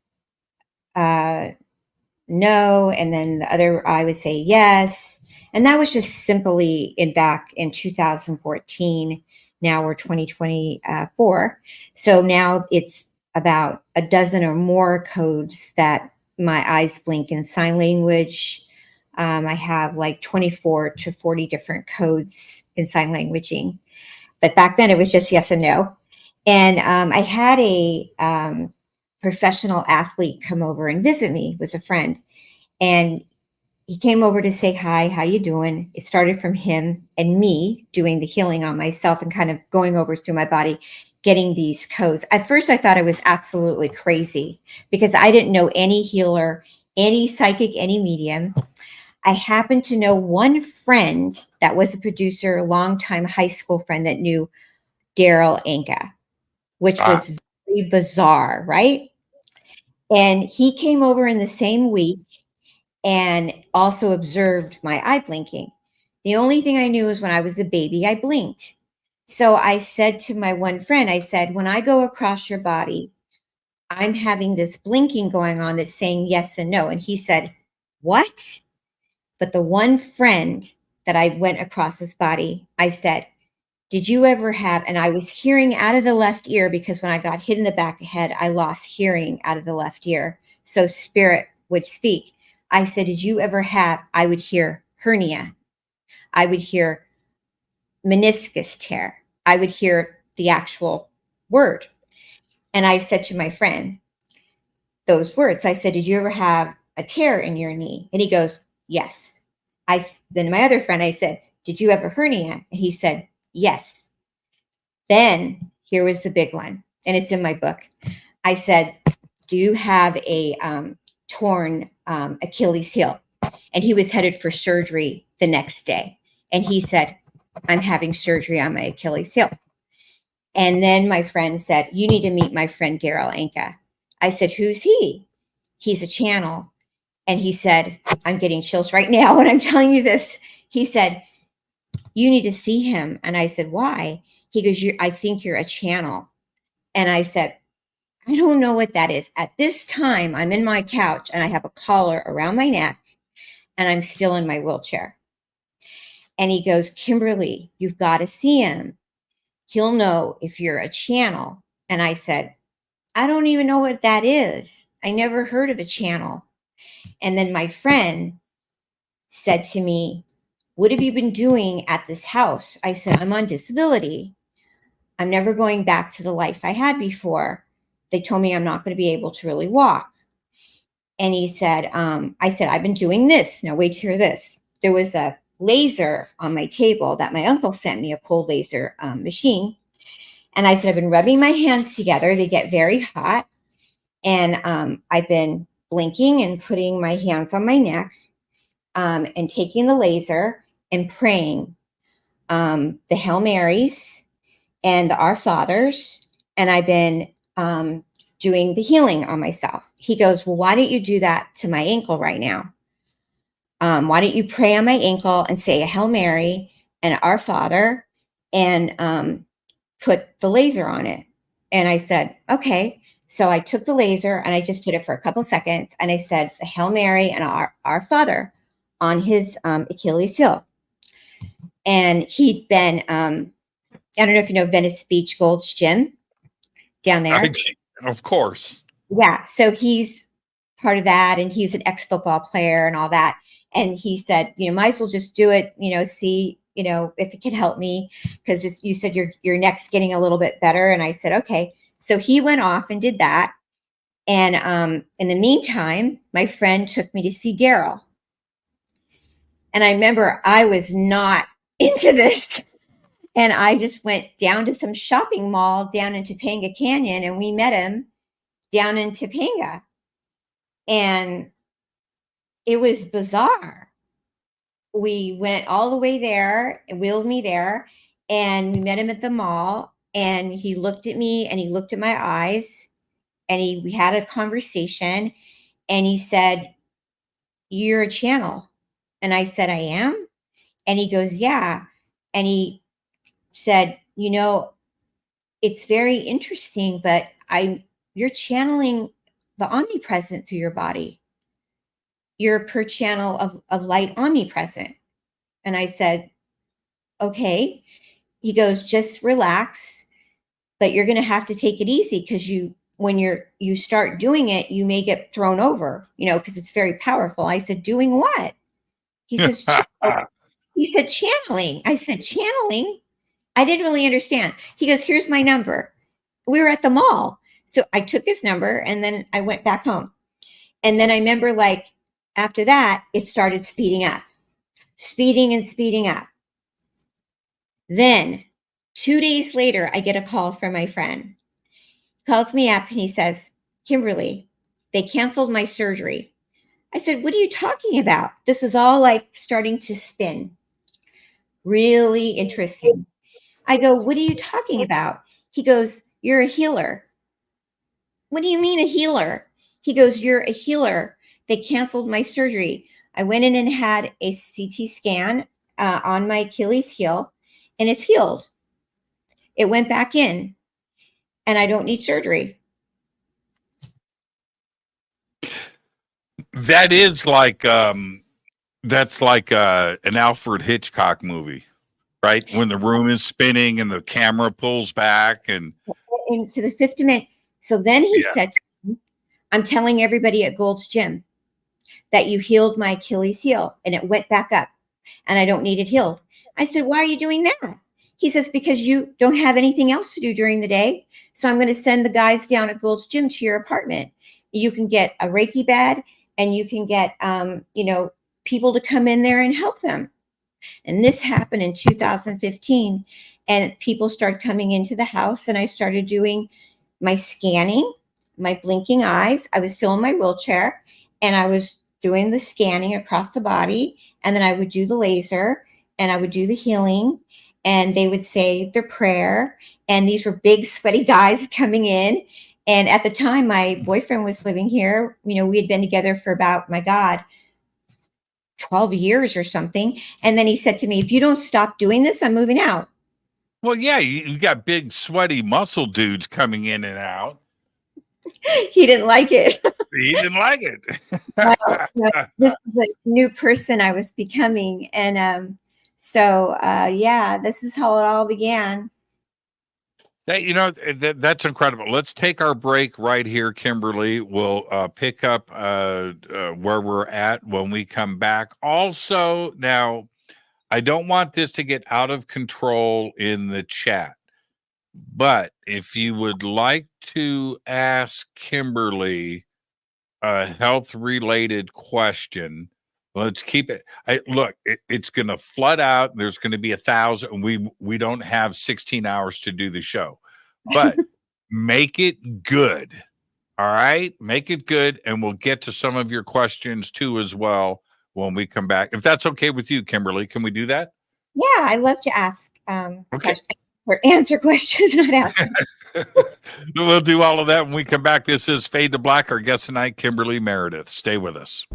uh, no, and then the other eye would say yes. And that was just simply back in 2014. Now we're 2024. So now it's about a dozen or more codes that my eyes blink in sign language. I have like 24 to 40 different codes in sign languaging. But back then it was just yes and no. And I had a professional athlete come over and visit me, was a friend. And he came over to say hi, how you doing? It started from him and me doing the healing on myself and kind of going over through my body, getting these codes. At first I thought I was absolutely crazy because I didn't know any healer, any psychic, any medium. I happened to know one friend that was a producer, a longtime high school friend that knew Daryl Anka, which Ah, was very bizarre, right? And he came over in the same week and also observed my eye blinking. The only thing I knew is when I was a baby, I blinked. So I said to my one friend, I said, when I go across your body, I'm having this blinking going on that's saying yes and no. And he said, what? But the one friend that I went across his body, I said, did you ever have, and I was hearing out of the left ear because when I got hit in the back of the head, I lost hearing out of the left ear. So spirit would speak. I said, did you ever have, I would hear hernia. I would hear meniscus tear. I would hear the actual word. And I said to my friend, those words, I said, did you ever have a tear in your knee? And he goes, yes. Then my other friend, I said, did you have a hernia? And he said, yes. Then here was the big one, and it's in my book. I said, do you have a torn Achilles heel? And he was headed for surgery the next day. And he said, I'm having surgery on my Achilles heel. And then my friend said, you need to meet my friend Daryl Anka. I said, who's he? He's a channel. And he said, I'm getting chills right now when I'm telling you this. He said, you need to see him. And I said, why? He goes, I think you're a channel. And I said, I don't know what that is. At this time, I'm in my couch and I have a collar around my neck and I'm still in my wheelchair. And he goes, Kimberly, you've got to see him. He'll know if you're a channel. And I said, I don't even know what that is. I never heard of a channel. And then my friend said to me, what have you been doing at this house? I said, I'm on disability. I'm never going back to the life I had before. They told me I'm not going to be able to really walk. And he said, I said, I've been doing this. Now wait to hear this. There was a laser on my table that my uncle sent me, a cold laser machine. And I said, I've been rubbing my hands together. They get very hot. And I've been blinking and putting my hands on my neck and taking the laser and praying the Hail Marys and the Our Fathers. And I've been doing the healing on myself. He goes, well, why don't you do that to my ankle right now? Why don't you pray on my ankle and say a Hail Mary and Our Father and put the laser on it? And I said, okay. So I took the laser and I just did it for a couple seconds. And I said, the Hail Mary and Our Father on his Achilles heel. And he'd been, I don't know if you know Venice Beach Gold's Gym down I, there. of course. Yeah. So he's part of that. And he was an ex-football player and all that. And he said, might as well just do it, see, if it can help me. Because you said your neck's getting a little bit better. And I said, okay. So he went off and did that. And in the meantime, my friend took me to see Daryl. And I remember I was not into this. And I just went down to some shopping mall down in Topanga Canyon, and we met him down in Topanga. And it was bizarre. We went all the way there and wheeled me there, and we met him at the mall, and he looked at me and he looked at my eyes, and we had a conversation, and he said, "You're a channel." And I said, "I am?" And he goes, "Yeah." And he said, "It's very interesting, but you're channeling the omnipresent through your body. You're per channel of light omnipresent." And I said, "Okay." He goes, "Just relax, but you're going to have to take it easy, because when you start doing it, you may get thrown over, because it's very powerful." I said, "Doing what?" He says, he said, "Channeling." I said, "Channeling?" I didn't really understand. He goes, "Here's my number." We were at the mall. So I took his number and then I went back home. And then I remember, like, after that, it started speeding up, speeding and speeding up. Then 2 days later, I get a call from my friend. He calls me up and he says, "Kimberly, they canceled my surgery." I said, "What are you talking about?" This was all like starting to spin. Really interesting. I go, "What are you talking about?" He goes, "You're a healer." "What do you mean a healer?" He goes, "You're a healer. They canceled my surgery." I went in and had a CT scan on my Achilles heel, and it's healed. It went back in, and I don't need surgery. That is like that's like an Alfred Hitchcock movie, right? When the room is spinning and the camera pulls back and Into the fifth dimension. So then he yeah. said, "I'm telling everybody at Gold's Gym that you healed my Achilles heel, and it went back up, and I don't need it healed." I said, "Why are you doing that?" He says, "Because you don't have anything else to do during the day. So I'm going to send the guys down at Gold's Gym to your apartment. You can get a Reiki bed, and you can get, people to come in there and help them." And this happened in 2015. And people started coming into the house, and I started doing my scanning, my blinking eyes. I was still in my wheelchair, and I was doing the scanning across the body. And then I would do the laser, and I would do the healing, and they would say their prayer. And these were big, sweaty guys coming in. And at the time, my boyfriend was living here. We had been together for about, my God, 12 years or something. And then he said to me, "If you don't stop doing this, I'm moving out." Well, yeah, you got big sweaty muscle dudes coming in and out. He didn't like it. He didn't like it. Well, this is a new person I was becoming. And yeah, this is how it all began. That's incredible. Let's take our break right here, Kimberly. We'll pick up where we're at when we come back. Also, now, I don't want this to get out of control in the chat, but if you would like to ask Kimberly a health-related question, let's keep it. It's going to flood out. There's going to be 1,000. We don't have 16 hours to do the show, but make it good. All right, make it good, and we'll get to some of your questions too as well when we come back. If that's okay with you, Kimberly, can we do that? Yeah, I love to ask Okay. questions, or answer questions, not ask. We'll do all of that when we come back. This is Fade to Black. Our guest tonight, Kimberly Meredith. Stay with us.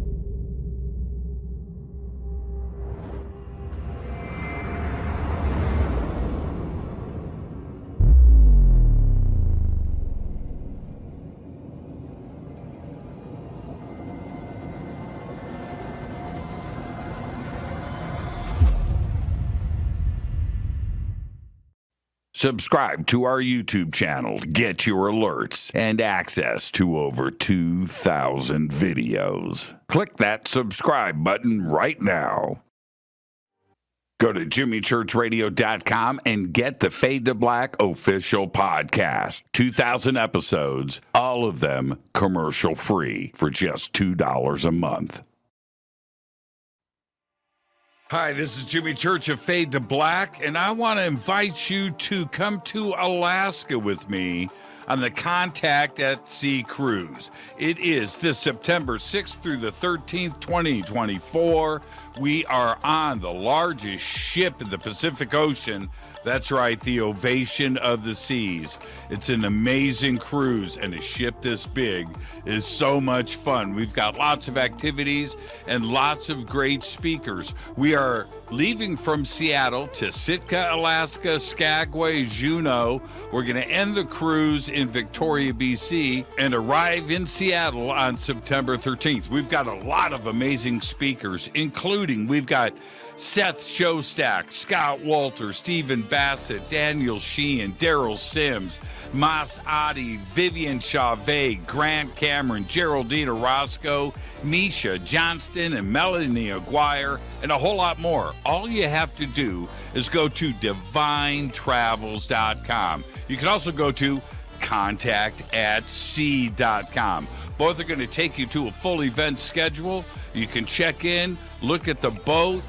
Subscribe to our YouTube channel to get your alerts and access to over 2,000 videos. Click that subscribe button right now. Go to jimmychurchradio.com and get the Fade to Black official podcast. 2,000 episodes, all of them commercial free for just $2 a month. Hi, this is Jimmy Church of Fade to Black, and I want to invite you to come to Alaska with me on the Contact at Sea cruise. It is this September 6th through the 13th, 2024. We are on the largest ship in the Pacific Ocean. That's right, the Ovation of the Seas. It's an amazing cruise, and a ship this big is so much fun. We've got lots of activities and lots of great speakers. We are leaving from Seattle to Sitka, Alaska, Skagway, Juneau. We're going to end the cruise in Victoria, BC, and arrive in Seattle on September 13th. We've got a lot of amazing speakers, including we've got Seth Showstack, Scott Walter, Stephen Bassett, Daniel Sheehan, Daryl Sims, Mas Adi, Vivian Chavez, Grant Cameron, Geraldine Orozco, Misha Johnston, and Melanie Aguirre, and a whole lot more. All you have to do is go to divinetravels.com. You can also go to contactatsea.com. Both are going to take you to a full event schedule. You can check in, look at the boat,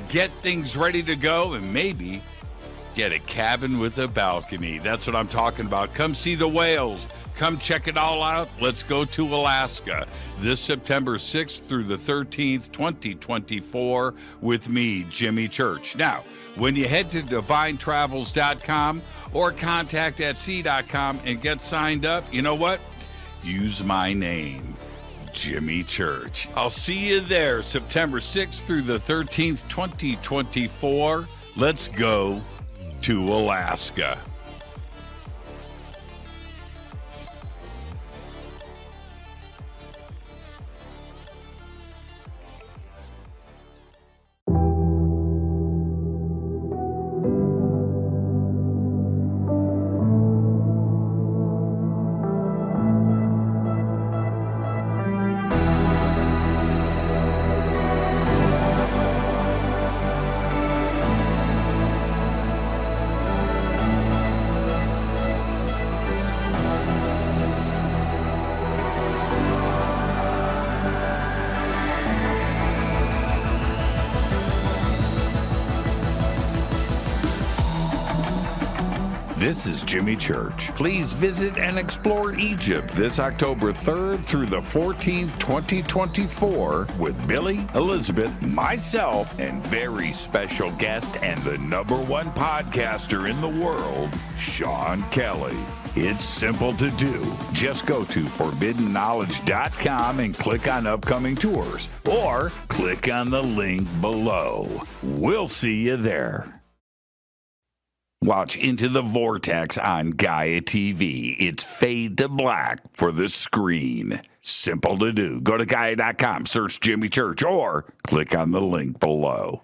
get things ready to go, and maybe get a cabin with a balcony. That's what I'm talking about. Come see the whales. Come check it all out. Let's go to Alaska this September 6th through the 13th, 2024 with me, Jimmy Church. Now, when you head to divinetravels.com or contactatsea.com and get signed up, you know what? Use my name, Jimmy Church. I'll see you there September 6th through the 13th, 2024. Let's go to Alaska. This is Jimmy Church. Please visit and explore Egypt this October 3rd through the 14th, 2024 with Billy, Elizabeth, myself, and very special guest and the #1 podcaster in the world, Sean Kelly. It's simple to do. Just go to forbiddenknowledge.com and click on upcoming tours, or click on the link below. We'll see you there. Watch Into the Vortex on Gaia TV. It's Fade to Black for the screen. Simple to do. Go to Gaia.com, search Jimmy Church, or click on the link below.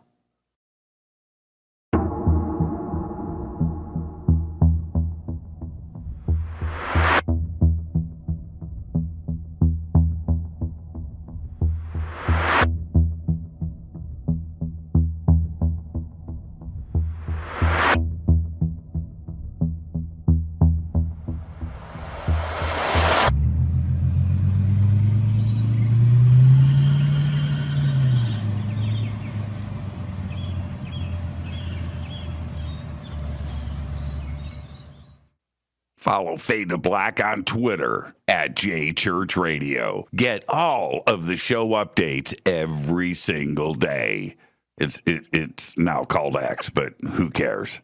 Follow Fade to Black on Twitter at JChurchRadio. Get all of the show updates every single day. It's now called X, but who cares?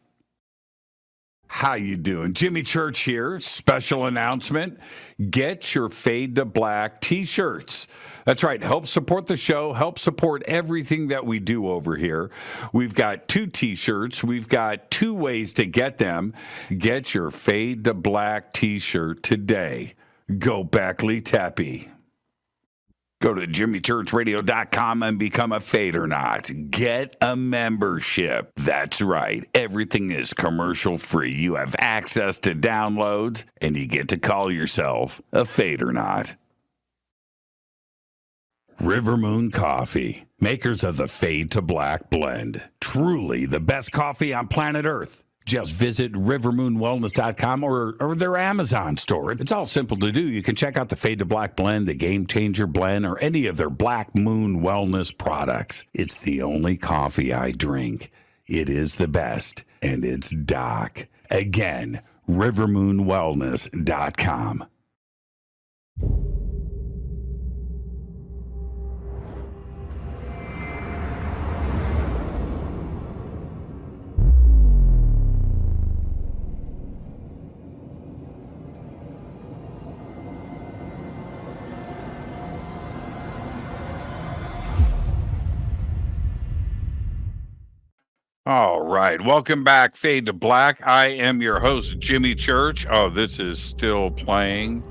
How you doing? Jimmy Church here. Special announcement. Get your Fade to Black t-shirts. That's right. Help support the show. Help support everything that we do over here. We've got 2 t-shirts. We've got 2 ways to get them. Get your Fade to Black t-shirt today. Go Beckley Teppy. Go to jimmychurchradio.com and become a Fadernaut. Get a membership. That's right. Everything is commercial free. You have access to downloads, and you get to call yourself a Fadernaut. River Moon Coffee, makers of the Fade to Black blend. Truly the best coffee on planet Earth. Just visit rivermoonwellness.com or their Amazon store. It's all simple to do. You can check out the Fade to Black blend, the Game Changer blend, or any of their Black Moon Wellness products. It's the only coffee I drink. It is the best, and it's Doc. Again, rivermoonwellness.com. All right. Welcome back, Fade to Black. I am your host, Jimmy Church. Oh, this is still playing.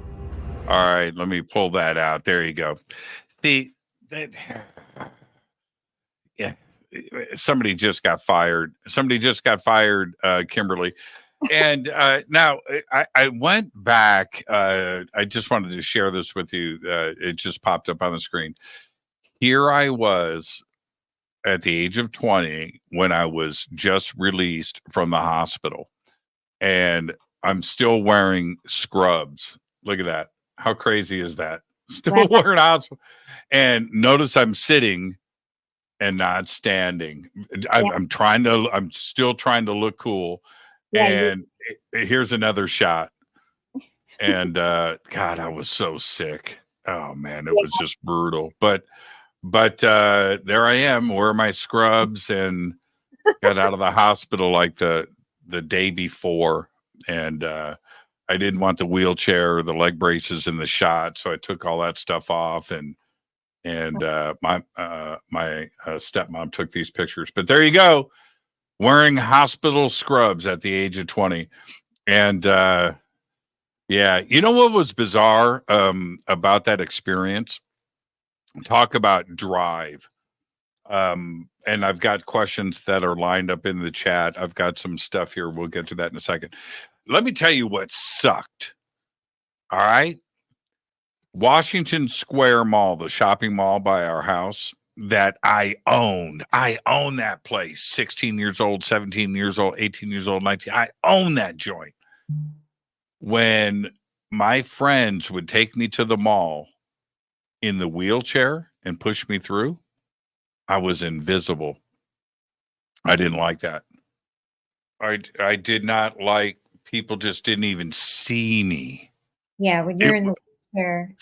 All right. Let me pull that out. There you go. See, yeah, somebody just got fired. Kimberly. And now I went back. I just wanted to share this with you. It just popped up on the screen. Here I was at the age of 20 when I was just released from the hospital, and I'm still wearing scrubs. Look at that. How crazy is that? Still wearing hospital. And notice I'm sitting and not standing. I'm still trying to look cool. And here's another shot. And God, I was so sick. Oh man, it was just brutal. But there I am, wearing my scrubs, and got out of the hospital like the day before, and I didn't want the wheelchair, the leg braces, and the shot, so I took all that stuff off, and my stepmom took these pictures. But there you go, wearing hospital scrubs at the age of 20, and yeah, you know what was bizarre about that experience? Talk about drive. And I've got questions that are lined up in the chat. I've got some stuff here. We'll get to that in a second. Let me tell you what sucked. All right. Washington Square Mall, the shopping mall by our house that I owned. I own that place. 16 years old, 17 years old, 18 years old, 19. I own that joint. When my friends would take me to the mall in the wheelchair and push me through, I was invisible. I didn't like that. I did not like, people just didn't even see me. Yeah, when you're in the wheelchair,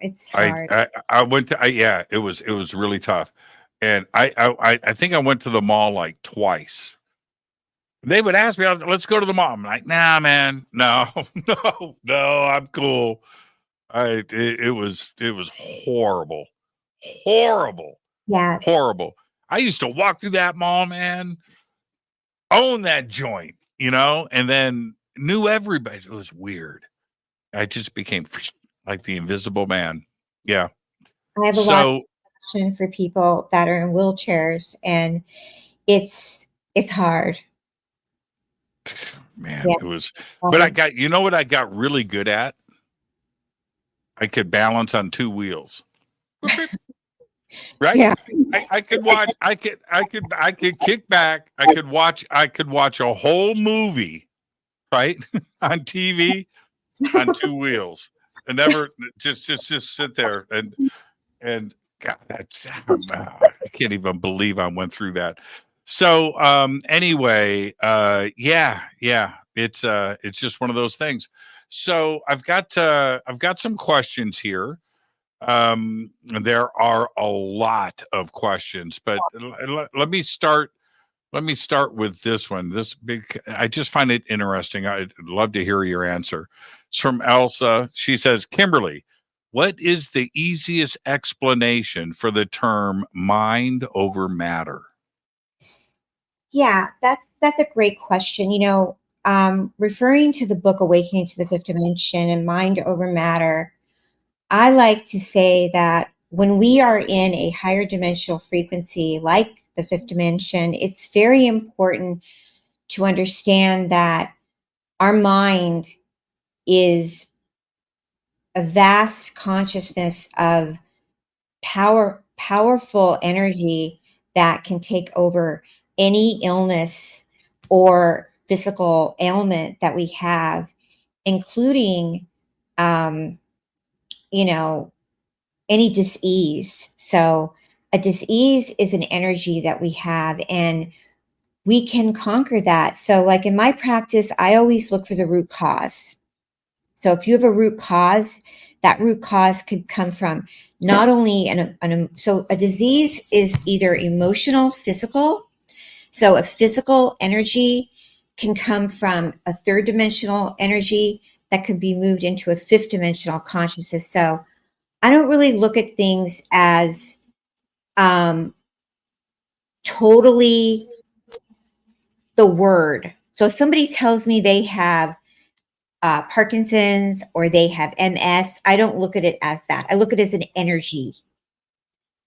it's hard. I went to yeah, it was really tough. And I think I went to the mall like twice. They would ask me, let's go to the mall. I'm like, nah, man, no, I'm cool. It was horrible. Yeah. Horrible. I used to walk through that mall, man, own that joint, and then knew everybody. It was weird. I just became like the invisible man. Yeah. I have a lot of passion for people that are in wheelchairs, and it's hard. Man, it was, but you know what I got really good at? I could balance on two wheels. Right? Yeah. I could watch, I could kick back. I could watch a whole movie, right? On TV on two wheels, and never just sit there and God, I can't even believe I went through that. So anyway, yeah, it's just one of those things. So I've got some questions here. There are a lot of questions, but let me start with this one. I just find it interesting. I'd love to hear your answer. It's from Elsa. She says, Kimberly, what is the easiest explanation for the term mind over matter? Yeah, that's a great question. Referring to the book Awakening to the Fifth Dimension and Mind Over Matter, I like to say that when we are in a higher dimensional frequency like the fifth dimension, it's very important to understand that our mind is a vast consciousness of powerful energy that can take over any illness or physical ailment that we have, including, you know, any disease. So a disease is an energy that we have, and we can conquer that. So like in my practice, I always look for the root cause. So if you have a root cause, that root cause could come from not only so a disease is either emotional, physical. So a physical energy can come from a third dimensional energy that could be moved into a fifth dimensional consciousness. So I don't really look at things as totally the word. So if somebody tells me they have Parkinson's or they have MS, I don't look at it as that. I look at it as an energy.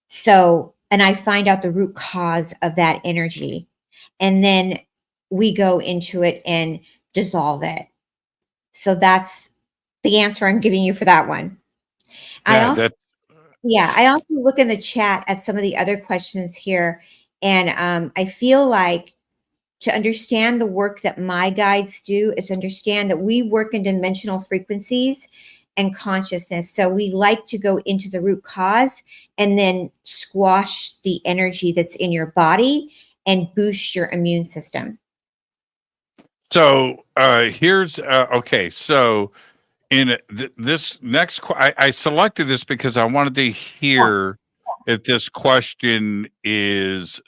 So, and I find out the root cause of that energy. And then we go into it and dissolve it. So that's the answer I'm giving you for that one. Yeah, I also look in the chat at some of the other questions here. And I feel like to understand the work that my guides do is understand that we work in dimensional frequencies and consciousness. So we like to go into the root cause and then squash the energy that's in your body and boost your immune system. So here's okay. So in this next, I selected this because I wanted to hear if this question is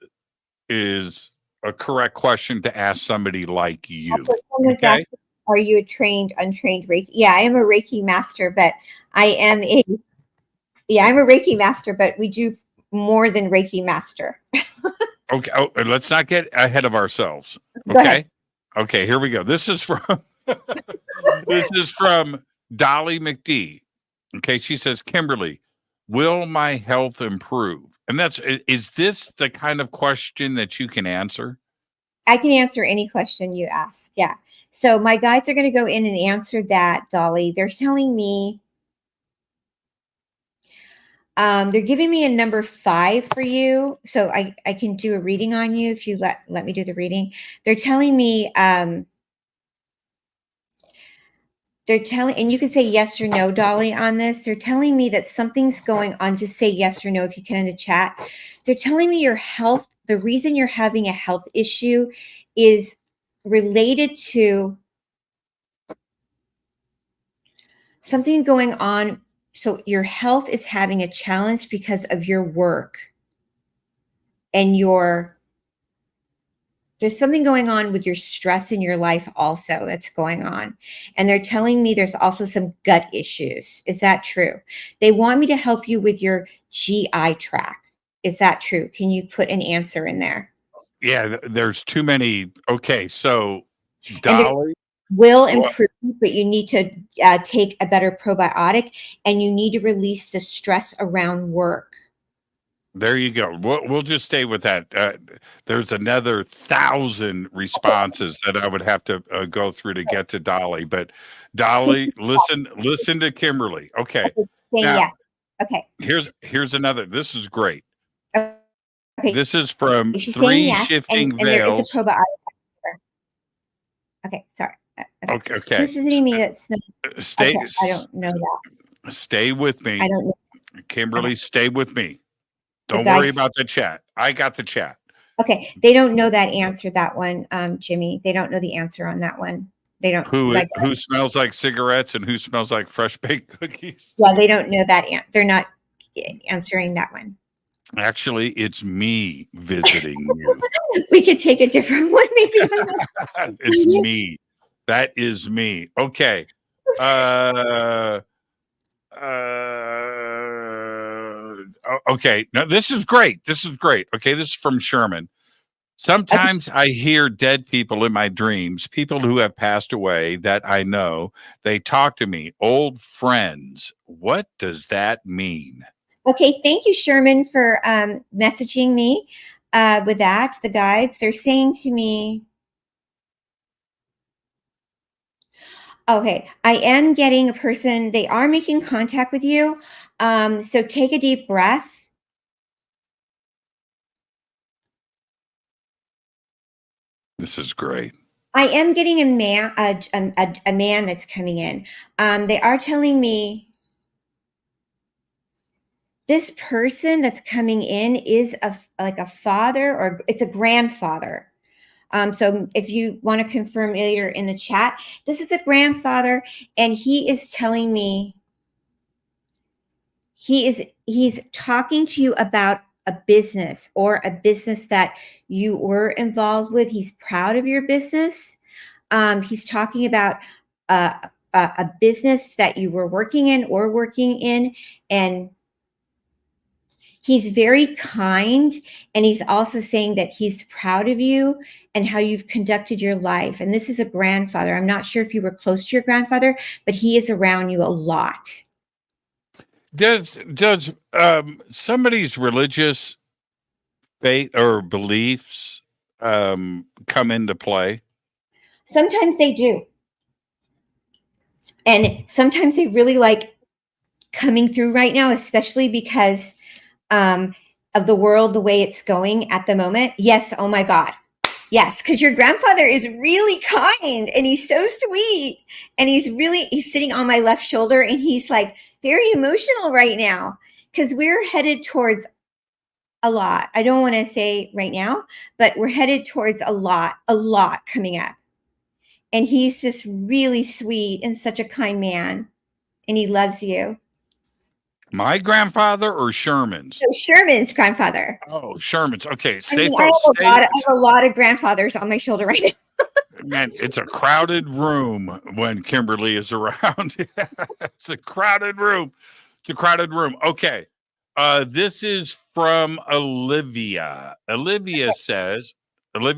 a correct question to ask somebody like you. Okay. Are you a trained, untrained Reiki? Yeah, I am a Reiki master, but I'm a Reiki master, but we do more than Reiki master. Okay. Oh, let's not get ahead of ourselves. Go ahead. Okay. Here we go. This is from Dolly McD. Okay. She says, Kimberly, will my health improve? And is this the kind of question that you can answer? I can answer any question you ask. Yeah. So my guides are going to go in and answer that, Dolly. They're telling me, they're giving me a number 5 for you. So I can do a reading on you if you let me do the reading. They're telling me, and you can say yes or no, Dolly, on this. They're telling me that something's going on. Just say yes or no if you can in the chat. They're telling me your health, the reason you're having a health issue is related to something going on. So your health is having a challenge because of your work and there's something going on with your stress in your life also that's going on. And they're telling me there's also some gut issues. Is that true? They want me to help you with your GI tract. Is that true? Can you put an answer in there? Yeah, there's too many. Okay. So Dolly will improve, but you need to take a better probiotic and you need to release the stress around work. There you go. We'll just stay with that. There's another 1,000 responses that I would have to go through to get to Dolly. But Dolly, listen to Kimberly. Okay. Now, yes. Okay. Here's another. This is great. Okay. This is from She's Three yes, Shifting and there is Veils. a probiotic. Okay. Sorry. Okay. Who's visiting me that smells? Stay. Okay, I don't know that. Stay with me. I don't know. Kimberly, stay with me. The Don't worry about the chat. I got the chat. Okay. They don't know that answer, that one, Jimmy. They don't know the answer on that one. They don't. Who smells like cigarettes and who smells like fresh baked cookies? Yeah, they don't know that. They're not answering that one. Actually, it's me visiting you. We could take a different one, maybe. It's me. That is me. Okay. Okay. Now this is great. Okay, this is from Sherman. Sometimes I hear dead people in my dreams, people who have passed away that I know. They talk to me, old friends. What does that mean? Okay, thank you, Sherman, for messaging me with that. The guides, they're saying to me, okay, I am getting a person, they are making contact with you. So take a deep breath. This is great. I am getting a man that's coming in. They are telling me this person that's coming in is like a father, or it's a grandfather. So if you want to confirm later in the chat, this is a grandfather, and he is telling me he's talking to you about a business, or a business that you were involved with. He's proud of your business. He's talking about a business that you were working in, and he's very kind, and he's also saying that he's proud of you and how you've conducted your life. And this is a grandfather. I'm not sure if you were close to your grandfather, but he is around you a lot. Does somebody's religious faith or beliefs come into play? Sometimes they do. And sometimes they really like coming through right now, especially because of the world, the way it's going at the moment. Yes. Oh my God. Yes. Because your grandfather is really kind, and he's so sweet, and he's sitting on my left shoulder, and he's like very emotional right now, because we're headed towards a lot. I don't want to say right now, but we're headed towards a lot coming up. And he's just really sweet and such a kind man, and he loves you. My grandfather or Sherman's? So Sherman's grandfather. Oh, Sherman's. Okay, I stay mean, I focused. have a lot of grandfathers on my shoulder right now. Man, it's a crowded room when Kimberly is around. It's a crowded room. It's a crowded room. Okay. This is from Olivia. Olivia says, will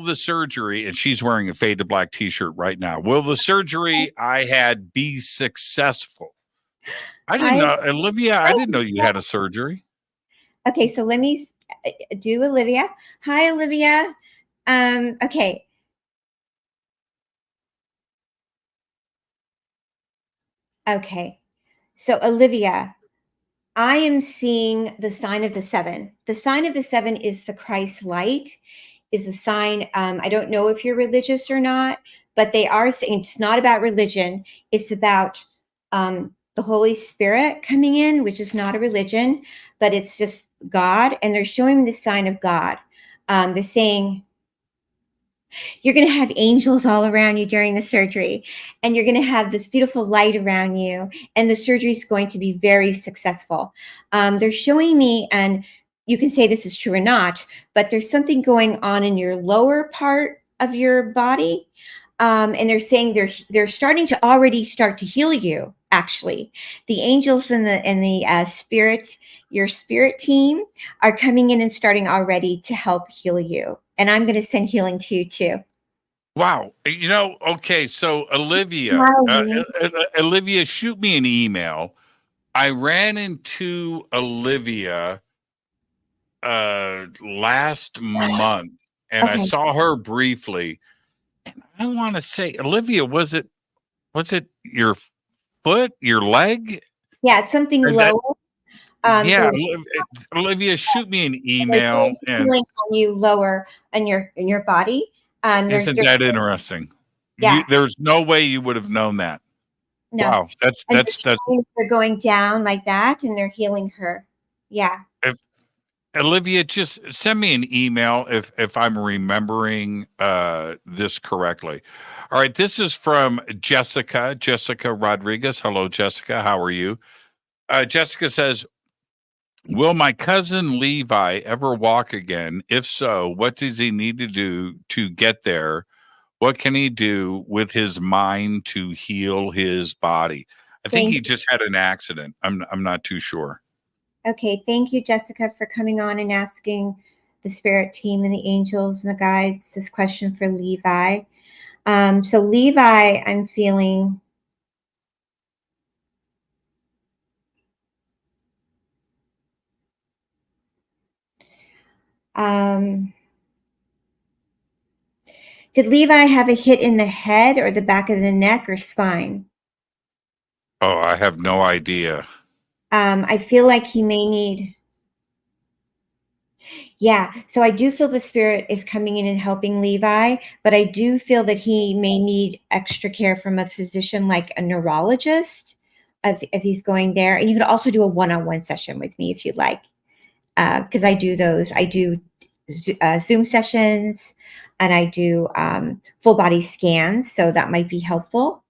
the surgery, and she's wearing a fade to black t-shirt right now, will the surgery I had be successful? I didn't know, Olivia, I didn't know you had a surgery. Okay, so let me do Olivia. Hi, Olivia. Okay. Okay. So Olivia, I am seeing the sign of the 7. The sign of the 7 is the Christ light, is a sign. I don't know if you're religious or not, but they are saying it's not about religion. It's about the Holy Spirit coming in, which is not a religion, but it's just God. And they're showing the sign of God. They're saying, you're going to have angels all around you during the surgery, and you're going to have this beautiful light around you, and the surgery is going to be very successful. They're showing me, and you can say this is true or not, but there's something going on in your lower part of your body. And they're saying they're starting to heal you. Actually, the angels and the spirit, your spirit team, are coming in and starting already to help heal you. And I'm going to send healing to you too. Wow. Okay. So Olivia, Olivia, shoot me an email. I ran into Olivia last month, and I saw her briefly. And I want to say, Olivia, was it your foot, your leg? Yeah, something low. Yeah, Olivia, shoot me an email. And healing on you lower in your body. isn't that interesting? Yeah. There's no way you would have known that. No. Wow, that's they're going down like that, and they're healing her. Yeah. Olivia, just send me an email if I'm remembering this correctly. All right, this is from Jessica Rodriguez. Hello, Jessica. How are you? Jessica says, will my cousin Levi ever walk again? If so, what does he need to do to get there? What can he do with his mind to heal his body? I think he just had an accident. I'm not too sure. Okay, thank you, Jessica, for coming on and asking the spirit team and the angels and the guides this question for Levi. So Levi, I'm feeling did Levi have a hit in the head or the back of the neck or spine? Oh, I have no idea. I feel like he may need Yeah. So I do feel the spirit is coming in and helping Levi, but I do feel that he may need extra care from a physician like a neurologist if he's going there. And you could also do a one-on-one session with me if you'd like, because I do those. I do Zoom sessions and I do full body scans. So that might be helpful.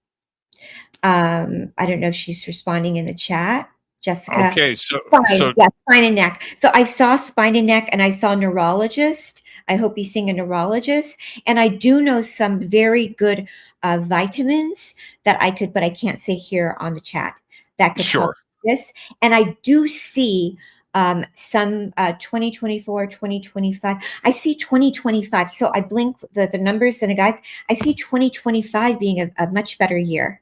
I don't know if she's responding in the chat. Jessica. Okay, so Spine, yeah, spine and neck. So I saw spine and neck and I saw neurologist. I hope he's seeing a neurologist. And I do know some very good vitamins that I could, but I can't say here on the chat, that could help sure. this. And I do see some 2024, 2025. I see 2025. So I blink the numbers and guys, I see 2025 being a much better year.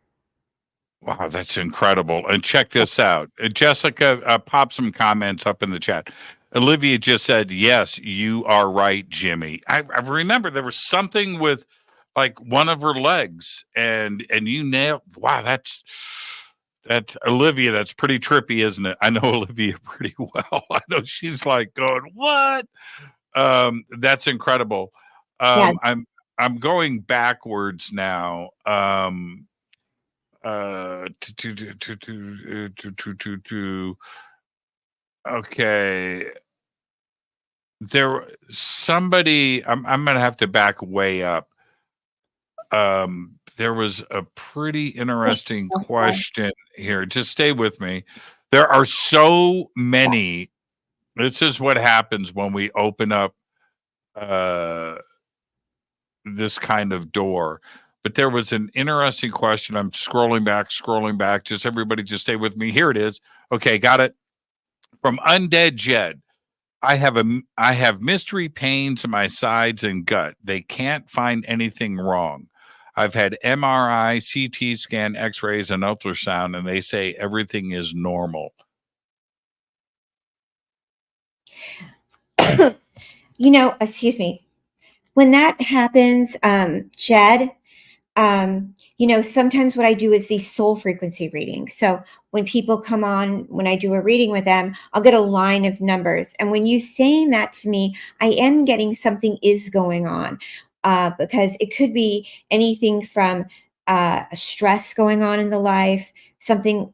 Wow, that's incredible. And check this out. Jessica, pop some comments up in the chat. Olivia just said, yes, you are right, Jimmy. I remember there was something with like one of her legs and you nailed, wow, that's Olivia. That's pretty trippy, isn't it? I know Olivia pretty well. I know she's like going, what? That's incredible. Yeah. I'm going backwards now. Okay, there somebody I'm gonna have to back way up. There was a pretty interesting question here. Just stay with me. There are so many. This is what happens when we open up this kind of door. But there was an interesting question. I'm scrolling back. Just everybody just stay with me. Here it is. Okay, got it. From Undead Jed. I have mystery pains in my sides and gut. They can't find anything wrong. I've had MRI, CT scan, X-rays, and ultrasound, and they say everything is normal. Excuse me. When that happens, Jed, sometimes what I do is these soul frequency readings. So when people come on, when I do a reading with them, I'll get a line of numbers. And when you saying that to me, I am getting something is going on, because it could be anything from a stress going on in the life, something,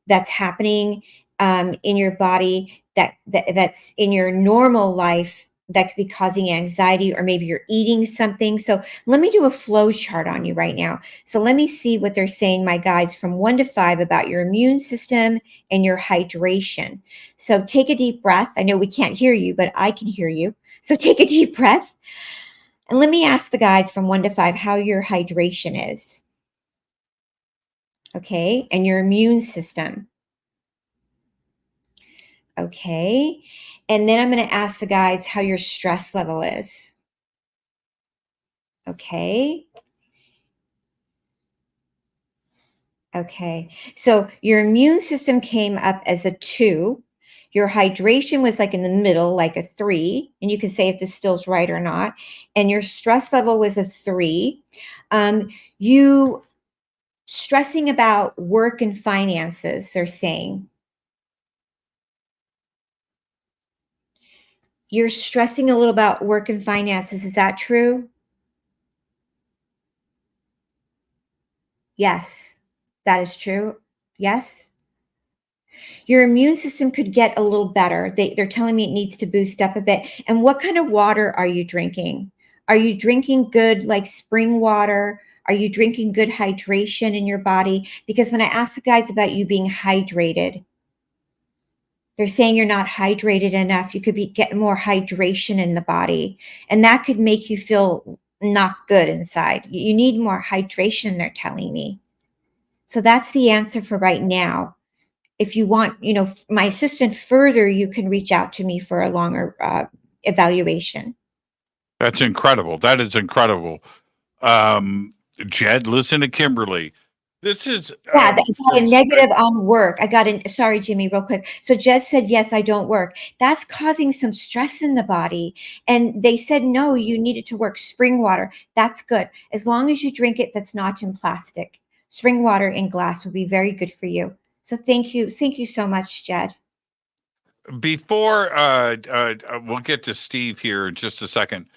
that's happening in your body that's in your normal life that could be causing anxiety, or maybe you're eating something. So let me do a flow chart on you right now. So let me see what they're saying, my guides, from 1 to 5 about your immune system and your hydration. So take a deep breath. I know we can't hear you, but I can hear you. So take a deep breath. And let me ask the guides from 1 to 5 how your hydration is. Okay. And your immune system. Okay. And then I'm going to ask the guides how your stress level is. Okay. Okay. So your immune system came up as a 2. Your hydration was like in the middle, like a 3. And you can say if this still's right or not. And your stress level was a 3. You stressing about work and finances, they're saying. You're stressing a little about work and finances. Is that true? Yes, that is true. Yes. Your immune system could get a little better. They're telling me it needs to boost up a bit. And what kind of water are you drinking? Are you drinking good, like spring water? Are you drinking good hydration in your body? Because when I ask the guys about you being hydrated, they're saying you're not hydrated enough. You could be getting more hydration in the body, and that could make you feel not good inside. You need more hydration, they're telling me. So that's the answer for right now. If you want, my assistant further, you can reach out to me for a longer evaluation. That's incredible. That is incredible. Jed, listen to Kimberly. This is Yeah, I got a negative on work. Sorry, Jimmy, real quick. So Jed said, yes, I don't work. That's causing some stress in the body. And they said, no, you needed to work spring water. That's good. As long as you drink it, that's not in plastic. Spring water in glass would be very good for you. So thank you. Thank you so much, Jed. before we'll get to Steve here in just a second.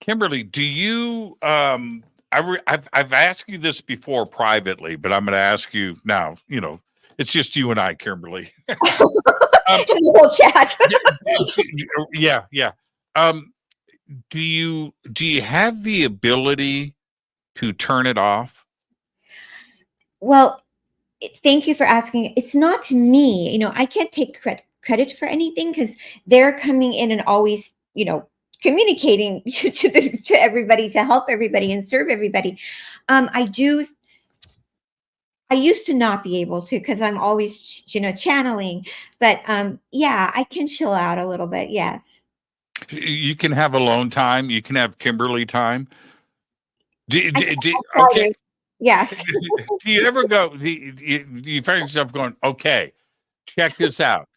Kimberly, do you I've asked you this before privately, but I'm going to ask you now. It's just you and I, Kimberly. The whole chat. Yeah. Do you have the ability to turn it off? Well, thank you for asking. It's not me. I can't take credit for anything because they're coming in and always, communicating to everybody to help everybody and serve everybody. I used to not be able to because I'm always, channeling. But yeah, I can chill out a little bit. Yes. You can have alone time. You can have Kimberly time. Okay. Yes. Do you ever go? Do you find yourself going, okay, check this out?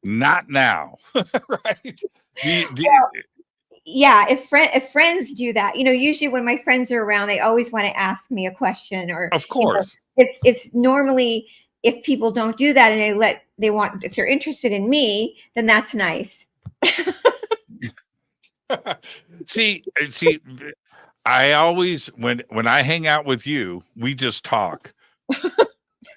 Not now, right? Yeah, if friends do that, usually when my friends are around, they always want to ask me a question, or of course, if normally if people don't do that and if they're interested in me, then that's nice. see, I always when I hang out with you, we just talk.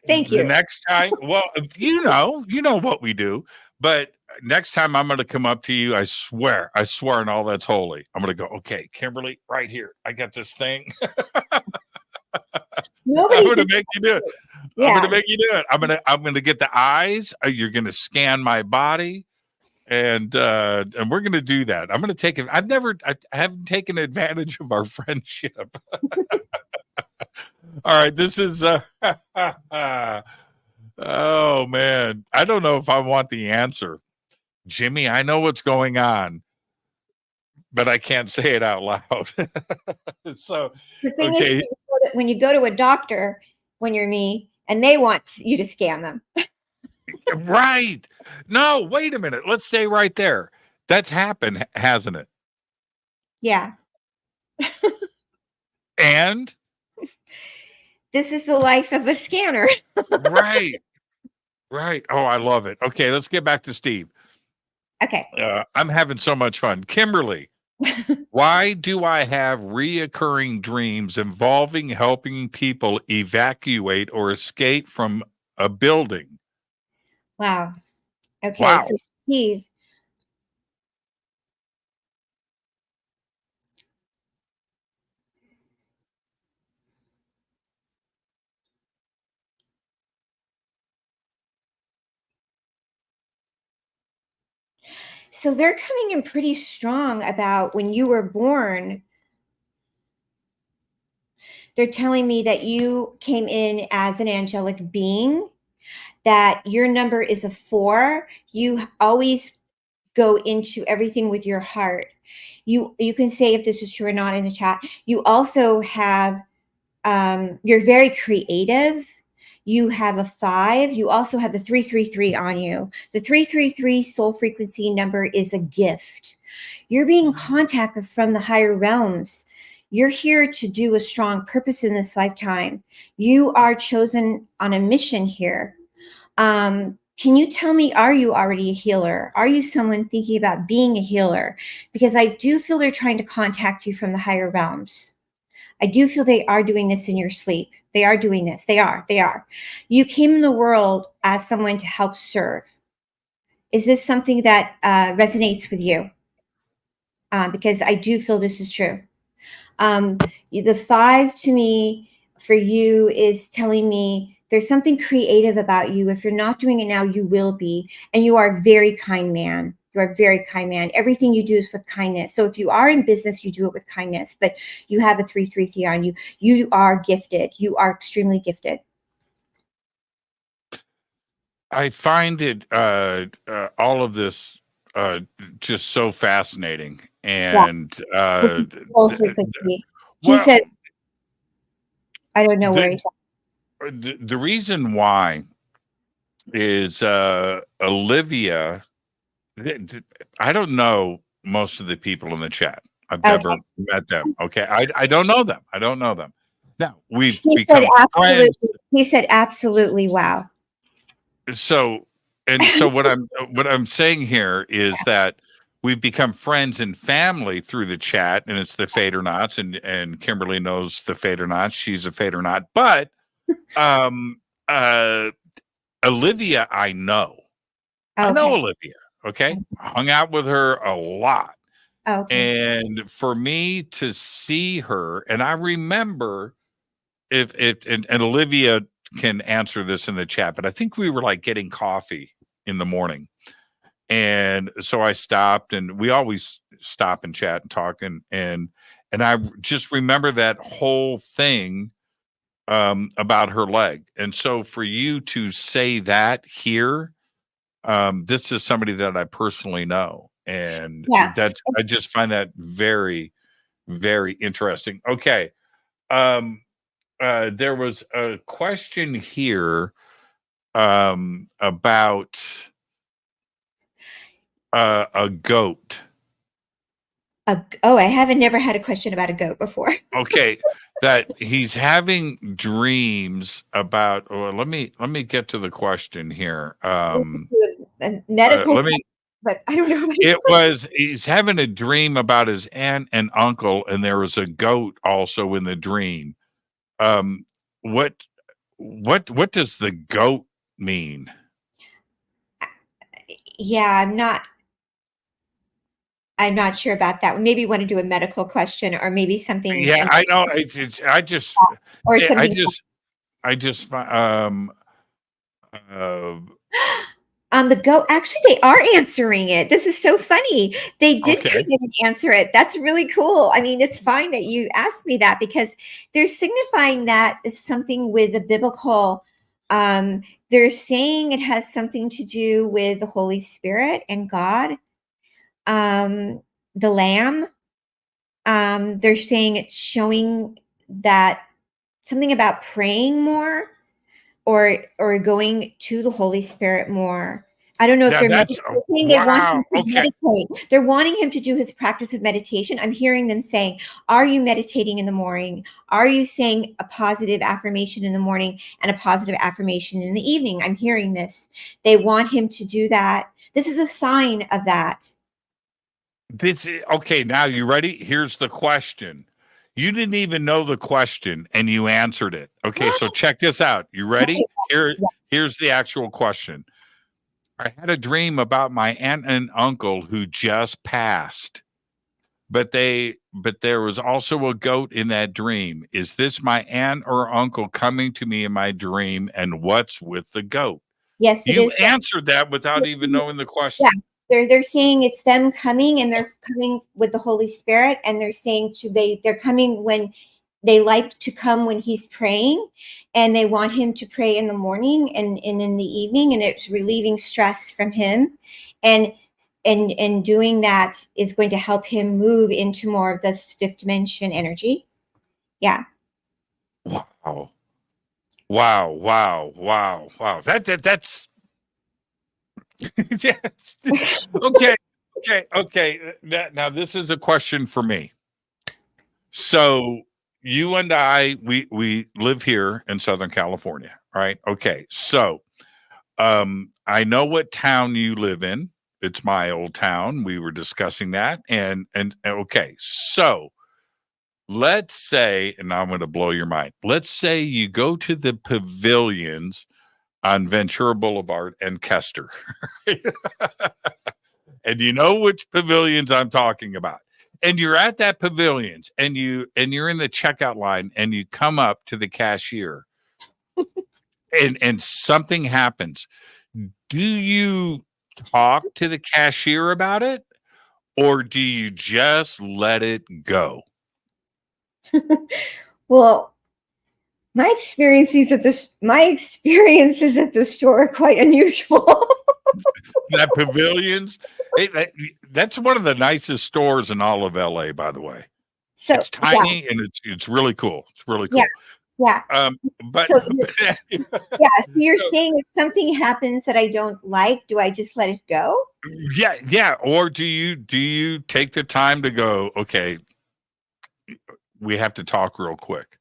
Thank you. The next time, well, you know what we do, but next time I'm going to come up to you, I swear and all that's holy. I'm going to go, okay, Kimberly, right here. I got this thing. I'm going to make you do it. Yeah. I'm going to make you do it. I'm going to get the eyes. You're going to scan my body. And we're going to do that. I'm going to take it. I haven't taken advantage of our friendship. All right. This is, oh man. I don't know if I want the answer. Jimmy, I know what's going on, but I can't say it out loud. So the thing is, when you go to a doctor, when you're me, and they want you to scam them. Right. No, wait a minute. Let's stay right there. That's happened, hasn't it? Yeah. And this is the life of a scanner. Right. Oh, I love it. Okay, let's get back to Steve. Okay. I'm having so much fun. Kimberly, why do I have reoccurring dreams involving helping people evacuate or escape from a building? Wow. Okay. Wow. So Steve. So they're coming in pretty strong about when you were born. They're telling me that you came in as an angelic being, that your number is a 4. You always go into everything with your heart. You can say if this is true or not in the chat. You also have, you're very creative. You have a 5. You also have the 333 on you. The 333 soul frequency number is a gift. You're being contacted from the higher realms. You're here to do a strong purpose in this lifetime. You are chosen on a mission here. Can you tell me, are you already a healer? Are you someone thinking about being a healer? Because I do feel they're trying to contact you from the higher realms. I do feel they are doing this in your sleep. They are doing this. They are. You came in the world as someone to help serve. Is this something that resonates with you? Because I do feel this is true. The 5 to me for you is telling me there's something creative about you. If you're not doing it now, you will be. And you are a very kind man. You are a very kind man. Everything you do is with kindness. So if you are in business, you do it with kindness. But you have a 333 on you. You are gifted. You are extremely gifted. I find it all of this just so fascinating. And he says, I don't know where he's at. The reason why is Olivia. I don't know most of the people in the chat. I've never met them. Okay. I don't know them. Now we've become friends. He said absolutely wow. So And so what I'm saying here is that we've become friends and family through the chat, and it's the Fadernauts, and Kimberly knows the Fadernauts. She's a Fadernaut, but um, uh, Olivia, I know Okay. Olivia. Okay, I hung out with her a lot, Okay. and for me to see her, and I remember if it and Olivia can answer this in the chat, but I think we were like getting coffee in the morning. And so I stopped, and we always stop and chat and talk, and I just remember that whole thing about her leg. And so for you to say that here, this is somebody that I personally know, and Yeah. I just find that very, very interesting. Okay. Um, there was a question here about a goat. I haven't never had a question about a goat before. Okay, that he's having dreams about. Oh, let me get to the question here. A medical, Let me. but I don't know what It was he's having a dream about his aunt and uncle, and there was a goat also in the dream. Um, what what does the goat mean? Yeah, I'm not sure about that. Maybe you want to do a medical question, or maybe something, Yeah, I know. It's or I something. just uh, The goat, actually, they are answering it. This is so funny. They did come okay. in and answer it. That's really cool. I mean, it's fine that you asked me that, because they're signifying that is something with the biblical. They're saying it has something to do with the Holy Spirit and God, the Lamb. They're saying it's showing that something about praying more, or going to the Holy Spirit more. I don't know if Now they're that's meditating. They want wow. him to Okay. meditate. They're wanting him to do his practice of meditation. I'm hearing them saying, are you meditating in the morning? Are you saying a positive affirmation in the morning and a positive affirmation in the evening? I'm hearing this. They want him to do that. This is a sign of that. Okay, now you ready? Here's the question. You didn't even know the question and you answered it. Okay, so check this out. You ready? Here's the actual question. I had a dream about my aunt and uncle who just passed, but there was also a goat in that dream. Is this my aunt or uncle coming to me in my dream, and what's with the goat? Yes, it You is. answered that without even knowing the Yeah, question. they're saying it's them coming, and they're coming with the Holy Spirit, and they're saying they're coming when they like to come when he's praying, and they want him to pray in the morning and in the evening, and it's relieving stress from him, and doing that is going to help him move into more of this fifth dimension energy. Yeah. Wow. Wow, wow, wow, wow. That's yes. Okay, okay. Now this is a question for me. So you and I, we live here in Southern California, right? Okay. So I know what town you live in. It's my old town. We were discussing that. And okay. So let's say, and I'm going to blow your mind. Let's say you go to the pavilions on Ventura Boulevard and Kester. And you know which pavilions I'm talking about. And you're at that pavilions, and you're in the checkout line, and you come up to the cashier, and something happens. Do you talk to the cashier about it, or do you just let it go? Well, my experiences at the store are quite unusual. That pavilions, that's one of the nicest stores in all of LA, by the way. So It's yeah, tiny and it's really cool. It's really yeah, cool. yeah. But So yeah, so you're so, saying if something happens that I don't like, do I just let it go? yeah. Or do you take the time to go, okay, we have to talk real quick?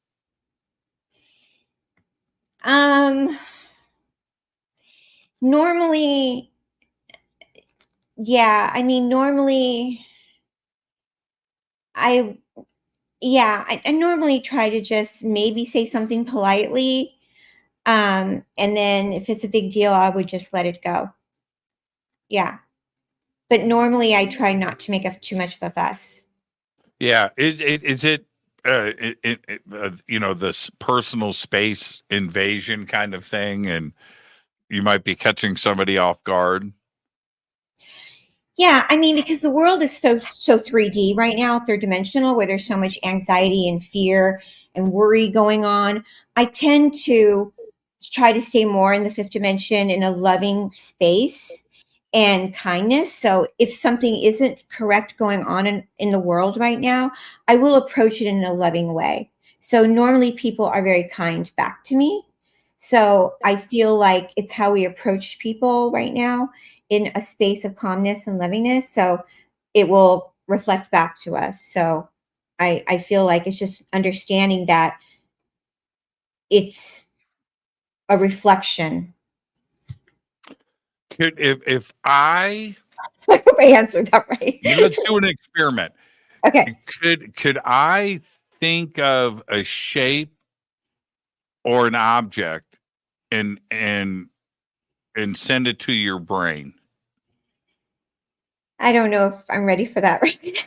Um, Normally, yeah, I mean, normally I, yeah, I normally try to just maybe say something politely. And then if it's a big deal, I would just let it go. Yeah. But normally I try not to make too much of a fuss. Yeah. Is it this personal space invasion kind of thing, and you might be catching somebody off guard? Yeah, I mean, because the world is so 3D right now, third dimensional, where there's so much anxiety and fear and worry going on. I tend to try to stay more in the fifth dimension in a loving space and kindness. So if something isn't correct going on in the world right now, I will approach it in a loving way. So normally people are very kind back to me. So I feel like it's how we approach people right now, in a space of calmness and lovingness. So it will reflect back to us. So I feel like it's just understanding that it's a reflection. If I I hope I answered that right. let's do an experiment. Okay. Could I think of a shape or an object and send it to your brain? I don't know if I'm ready for that right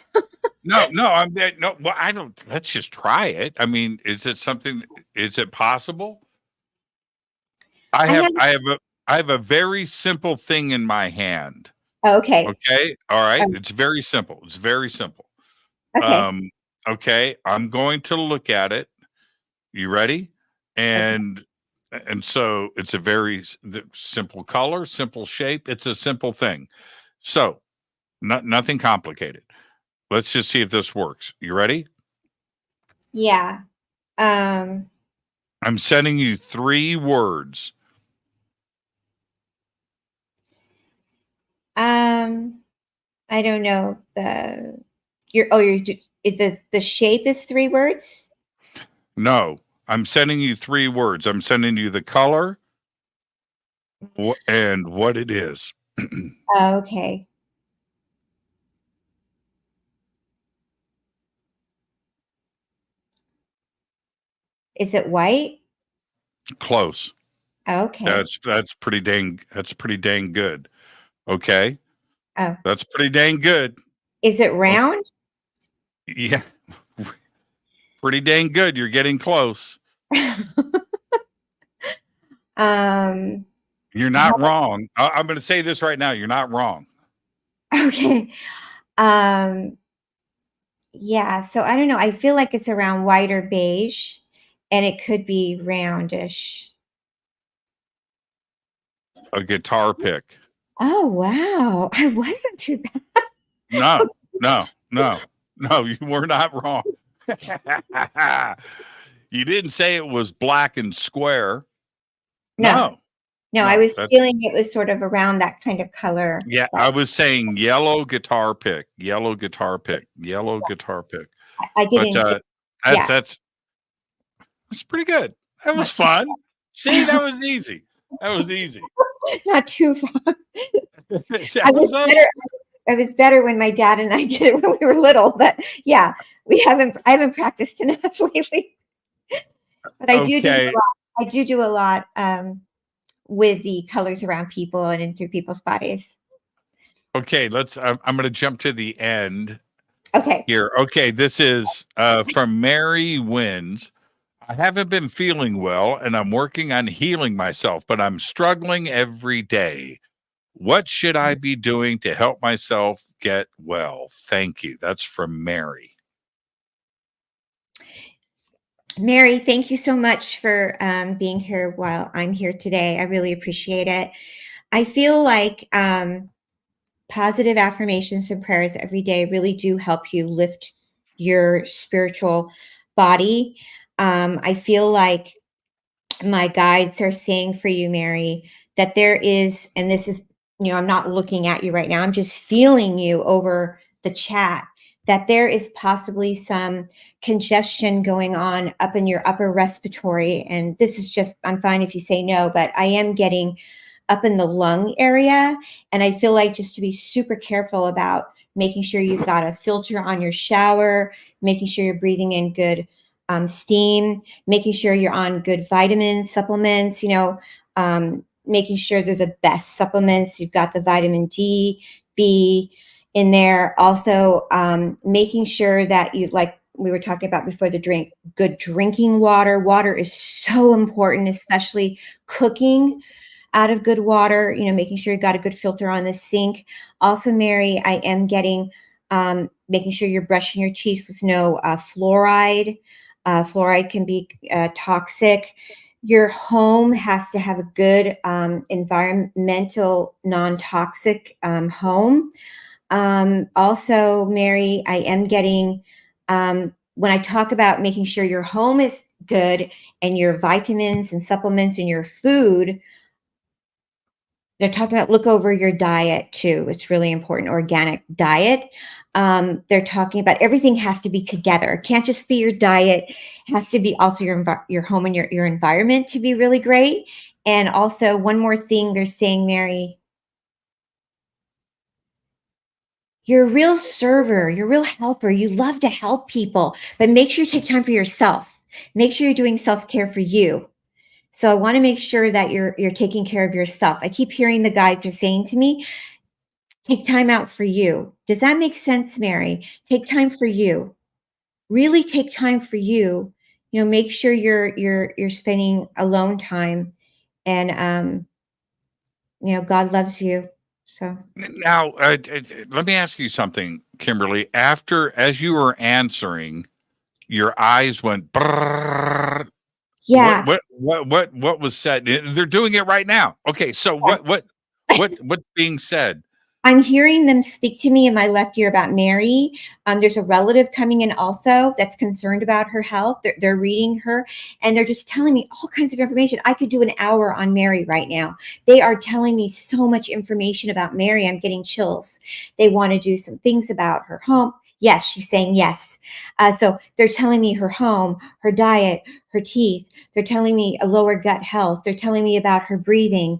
now. No. Well, I don't. Let's just try it. I mean, is it something? Is it possible? I I have have, I have a very simple thing in my hand. okay. Okay, all right. Um, It's very simple. It's very simple. okay. Okay, I'm going to look at it. You ready? Okay. And so it's a very simple color, simple shape. It's a simple thing. So nothing complicated. Let's just see if this works. You ready? Yeah. Um, I'm sending you 3 words. I don't know the shape is 3 words. No, I'm sending you 3 words. I'm sending you the color and what it is. Oh, okay. Is it white? Close. Okay. That's pretty dang good. Okay? Oh, That's pretty dang good. is it Okay. round? Yeah. Pretty dang good. You're getting close. um, You're not how- wrong. I'm going to say this right now. You're not wrong. okay. Um, yeah, so I don't know. I feel like it's around white or beige, and it could be roundish. A guitar pick. Oh, wow. I wasn't too bad. No, no, no, no. You were not wrong. You didn't say it was black and square. No, No, no, I no. was feeling it was sort of around that kind of color. Yeah, I was saying yellow guitar pick, yellow guitar pick, yellow guitar pick. I But didn't get, that's yeah, that's pretty good. That was fun. See, that was easy. That was easy. not too far. That was I was better when my dad and I did it when we were little, but yeah, I haven't practiced enough lately. But I do a okay. lot. I do a lot with the colors around people and in through people's bodies. Okay, I'm going to jump to the end Okay. here. Okay, this is from Mary Wins. I haven't been feeling well and I'm working on healing myself, but I'm struggling every day. What should I be doing to help myself get well? Thank you. That's from Mary. Mary, thank you so much for being here while I'm here today. I really appreciate it. I feel like positive affirmations and prayers every day really do help you lift your spiritual body. I feel like my guides are saying for you, Mary, that there is, and this is, I'm not looking at you right now, I'm just feeling you over the chat, that there is possibly some congestion going on up in your upper respiratory. And this is just, I'm fine if you say no, but I am getting up in the lung area. And I feel like just to be super careful about making sure you've got a filter on your shower, making sure you're breathing in good steam, making sure you're on good vitamins, supplements, making sure they're the best supplements. You've got the vitamin D, B in there. Also, making sure that you, like we were talking about before, good drinking water. Water is so important, especially cooking out of good water, making sure you got a good filter on the sink. Also, Mary, I am getting, making sure you're brushing your teeth with no fluoride. Fluoride can be toxic. Your home has to have a good environmental, non-toxic home. Also, Mary, I am getting, when I talk about making sure your home is good and your vitamins and supplements and your food, they're talking about look over your diet too. It's really important. Organic diet. They're talking about everything has to be together. It can't just be your diet. It has to be also your home and your environment to be really great. And also one more thing they're saying, Mary, you're a real server. You're a real helper. You love to help people, but make sure you take time for yourself. Make sure you're doing self-care for you. So I want to make sure that you're taking care of yourself. I keep hearing the guides are saying to me, take time out for you. Does that make sense, Mary? Take time for you. Really take time for you. Make sure you're spending alone time, and God loves you. So Now, let me ask you something, Kimberly. As you were answering, your eyes went brrrr. yeah. What was said? They're doing it right now. Okay, so what's being said? I'm hearing them speak to me in my left ear about Mary. There's a relative coming in also that's concerned about her health. They're reading her, and they're just telling me all kinds of information. I could do an hour on Mary right now. They are telling me so much information about Mary. I'm getting chills. They want to do some things about her home. Yes, she's saying yes. So they're telling me her home, her diet, her teeth. They're telling me a lower gut health. They're telling me about her breathing.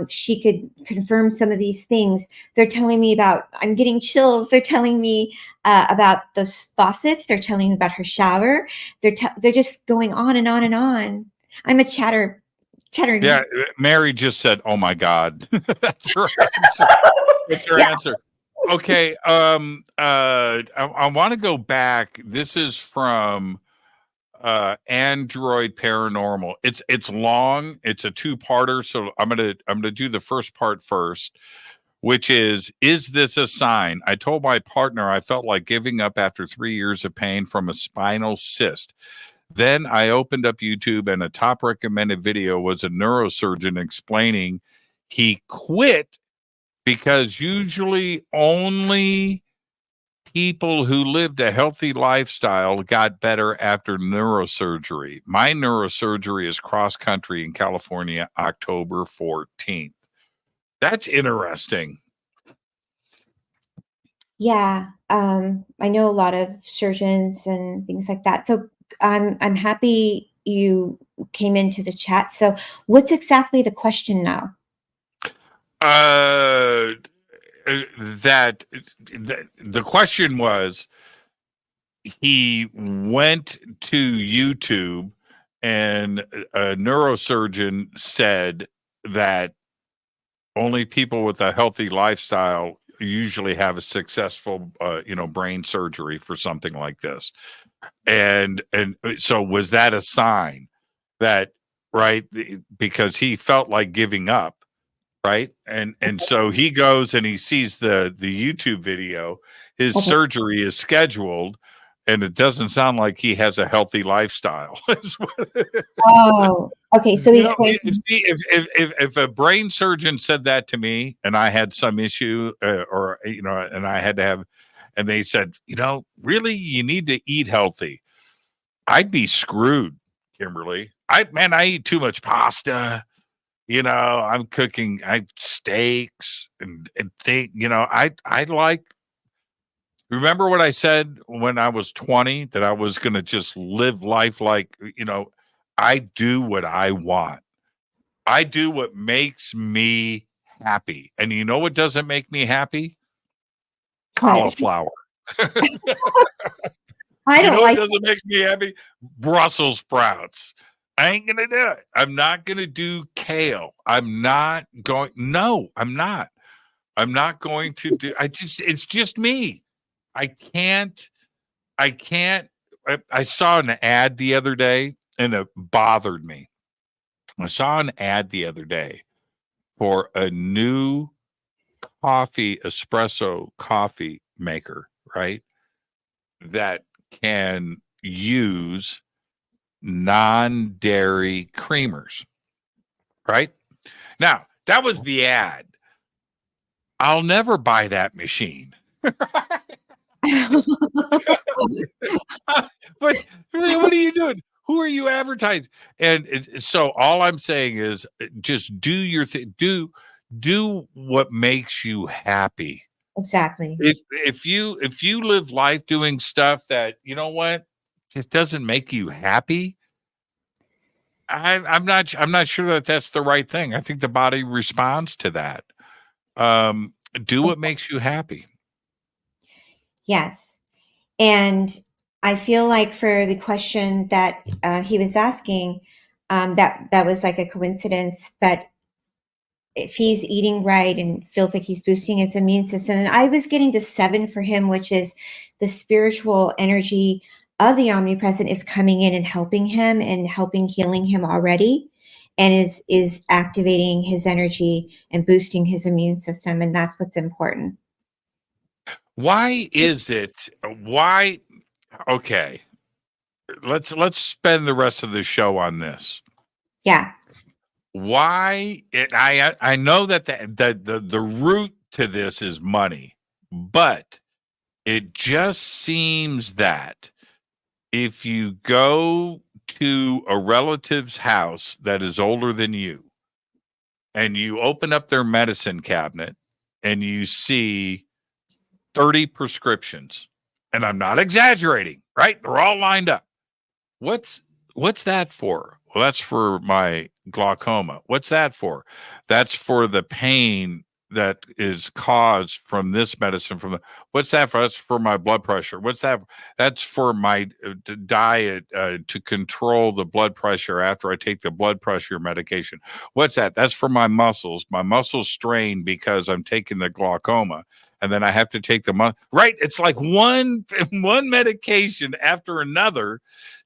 She could confirm some of these things. They're telling me about, I'm getting chills. They're telling me about those faucets. They're telling me about her shower. They're just going on and on and on. I'm a chattering. Yeah, Mary just said, "Oh my God." That's her answer. That's her answer. Okay. I want to go back. This is from Android Paranormal. It's long. It's a two-parter. So I'm gonna do the first part first, which is this a sign? I told my partner I felt like giving up after 3 years of pain from a spinal cyst. Then I opened up YouTube, and a top recommended video was a neurosurgeon explaining he quit because usually only people who lived a healthy lifestyle got better after neurosurgery. My neurosurgery is cross country in California, October 14th. That's interesting. Yeah. I know a lot of surgeons and things like that. So I'm happy you came into the chat. So what's exactly the question now? That the question was, he went to YouTube and a neurosurgeon said that only people with a healthy lifestyle usually have a successful brain surgery for something like this. And so was that a sign that, right, because he felt like giving up, right? And so he goes and he sees the YouTube video. His Okay. surgery is scheduled, and it doesn't sound like he has a healthy lifestyle. Oh, okay. So he's going to. See, if a brain surgeon said that to me, and I had some issue, and I had to have, and they said, really, you need to eat healthy, I'd be screwed, Kimberly. I eat too much pasta. I'm cooking steaks and think, I like, remember what I said when I was 20, that I was going to just live life like, I do what I want. I do what makes me happy. And you know what doesn't make me happy? But Cauliflower. I You don't know what like doesn't make me happy? Brussels sprouts. I ain't gonna do it. I'm not gonna do kale. I'm not going. No, I'm not. I'm not going to do. It's just me. I can't. I can't. I saw an ad the other day, and it bothered me. I saw an ad the other day for a new espresso coffee maker, right? That can use non-dairy creamers, right? Now, that was the ad. I'll never buy that machine. But what are you doing? Who are you advertising? And so all I'm saying is just do your thing. Do what makes you happy. exactly. If you live life doing stuff that you know what just doesn't make you happy, I'm not sure that that's the right thing. I think the body responds to that. Do what makes you happy. Yes. And I feel like for the question that he was asking, that was like a coincidence. But if he's eating right and feels like he's boosting his immune system, and I was getting the 7 for him, which is the spiritual energy of the omnipresent is coming in and helping him and helping healing him already, and is activating his energy and boosting his immune system, and that's what's important. Why is it? Why? Okay, let's spend the rest of the show on this. Yeah. Why? I know that the root to this is money, but it just seems that if you go to a relative's house that is older than you and you open up their medicine cabinet and you see 30 prescriptions, and I'm not exaggerating, right? They're all lined up. What's that for? Well, that's for my glaucoma. What's that for? That's for the pain that is caused from this medicine. What's that for? That's for my blood pressure. What's that? That's for my diet to control the blood pressure after I take the blood pressure medication. What's that? That's for my muscles. My muscles strain because I'm taking the glaucoma, and then I have to take right. It's like one medication after another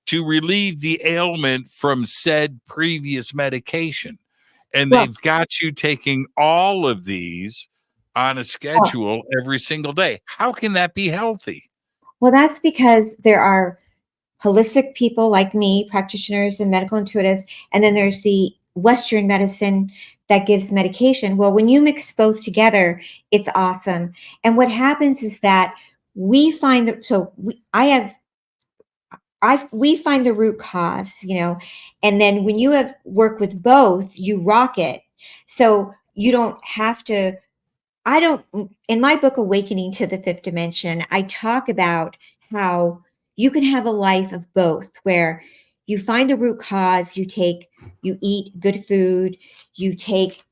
to relieve the ailment from said previous medication. And Well, they've got you taking all of these on a schedule every single day. How can that be healthy? well, that's because there are holistic people like me, practitioners and medical intuitives, and then there's the Western medicine that gives medication. Well, when you mix both together, it's awesome. And what happens is that we find that we find the root cause, and then when you have work with both, you rock it. So you don't have to. I don't, in my book, Awakening to the Fifth Dimension, I talk about how you can have a life of both, where you find the root cause, you eat good food, you take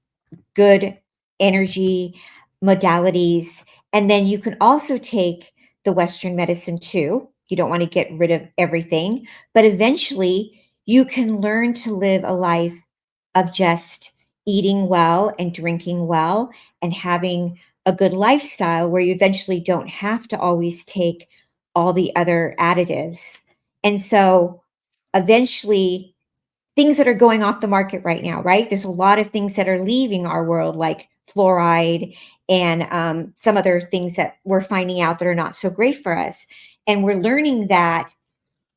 good energy modalities, and then you can also take the Western medicine too. You don't want to get rid of everything, but eventually you can learn to live a life of just eating well and drinking well and having a good lifestyle where you eventually don't have to always take all the other additives. And so eventually things that are going off the market right now, right? There's a lot of things that are leaving our world, like fluoride and some other things that we're finding out that are not so great for us. And we're learning that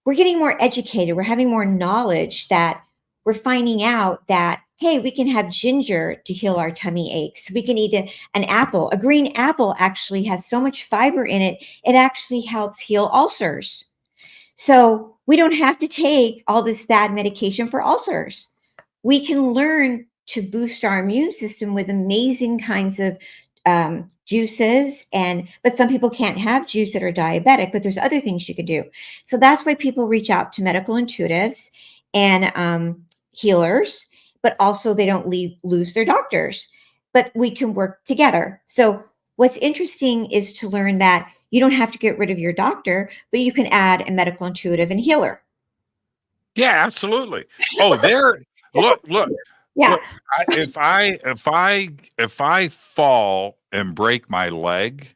we're getting more educated. We're having more knowledge that we're finding out that, hey, we can have ginger to heal our tummy aches. We can eat an apple. A green apple actually has so much fiber in it, it actually helps heal ulcers. So we don't have to take all this bad medication for ulcers. We can learn to boost our immune system with amazing kinds of juices, but some people can't have juice that are diabetic, but there's other things you could do. So that's why people reach out to medical intuitives and healers. but also they don't lose their doctors. But we can work together. So what's interesting is to learn that you don't have to get rid of your doctor, but you can add a medical intuitive and healer. Yeah, absolutely. Oh, there. Look, look, Yeah. look. If I fall and break my leg,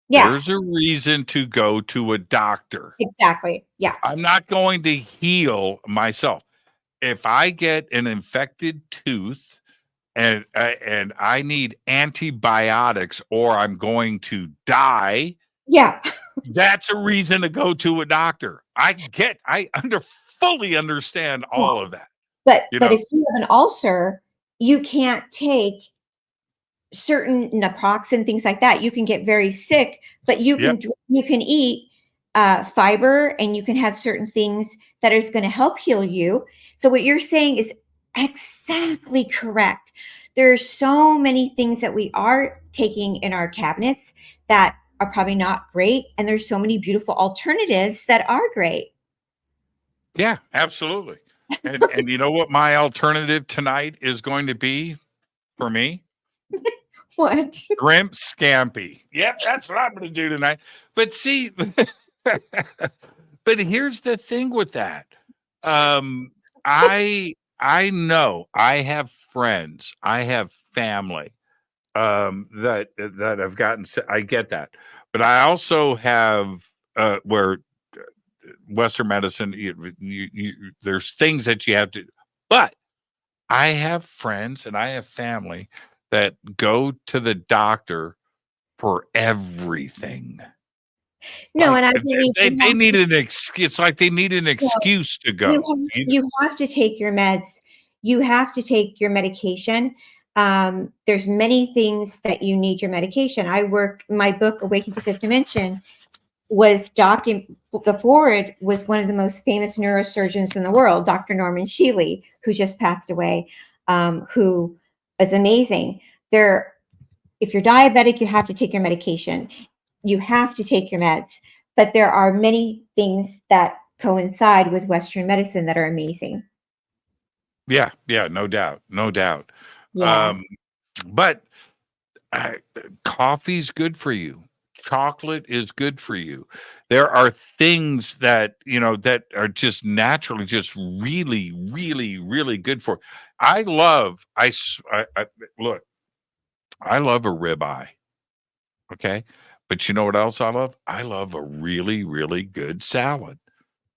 Yeah, there's a reason to go to a doctor. exactly. Yeah. I'm not going to heal myself. If I get an infected tooth and I need antibiotics or I'm going to die, Yeah. that's a reason to go to a doctor. I fully understand Yeah. all of that. But You but know, if you have an ulcer, you can't take certain naproxen, things like that. You can get very sick, but yep, you can eat fiber, and you can have certain things that is going to help heal you. So what you're saying is exactly correct. There's so many things that we are taking in our cabinets that are probably not great, and there's so many beautiful alternatives that are great. yeah, absolutely. And you know what my alternative tonight is going to be for me? What? Shrimp scampi. Yep, that's what I'm going to do tonight. But see, but here's the thing with that. Um, I know I have friends, I have family that have gotten I get that. But I also have where Western medicine there's things that you have to, but I have friends and I have family that go to the doctor for everything. No, Like and I believe they need an excuse. It's like they need an excuse to go. you have to take your meds. You have to take your medication. There's many things that you need your medication. My book, Awaken to Fifth Dimension, was the forward was one of the most famous neurosurgeons in the world, Dr. Norman Shealy, who just passed away, who is amazing. If you're diabetic, you have to take your medication. You have to take your meds. But there are many things that coincide with Western medicine that are amazing. Yeah, yeah, no doubt, no doubt. Yeah. Um, but uh, coffee's good for you. Chocolate is good for you. There are things that that are just naturally just really, really, really good for. I love. I look. I love a ribeye. Okay, but you know what else I love? I love a really, really good salad.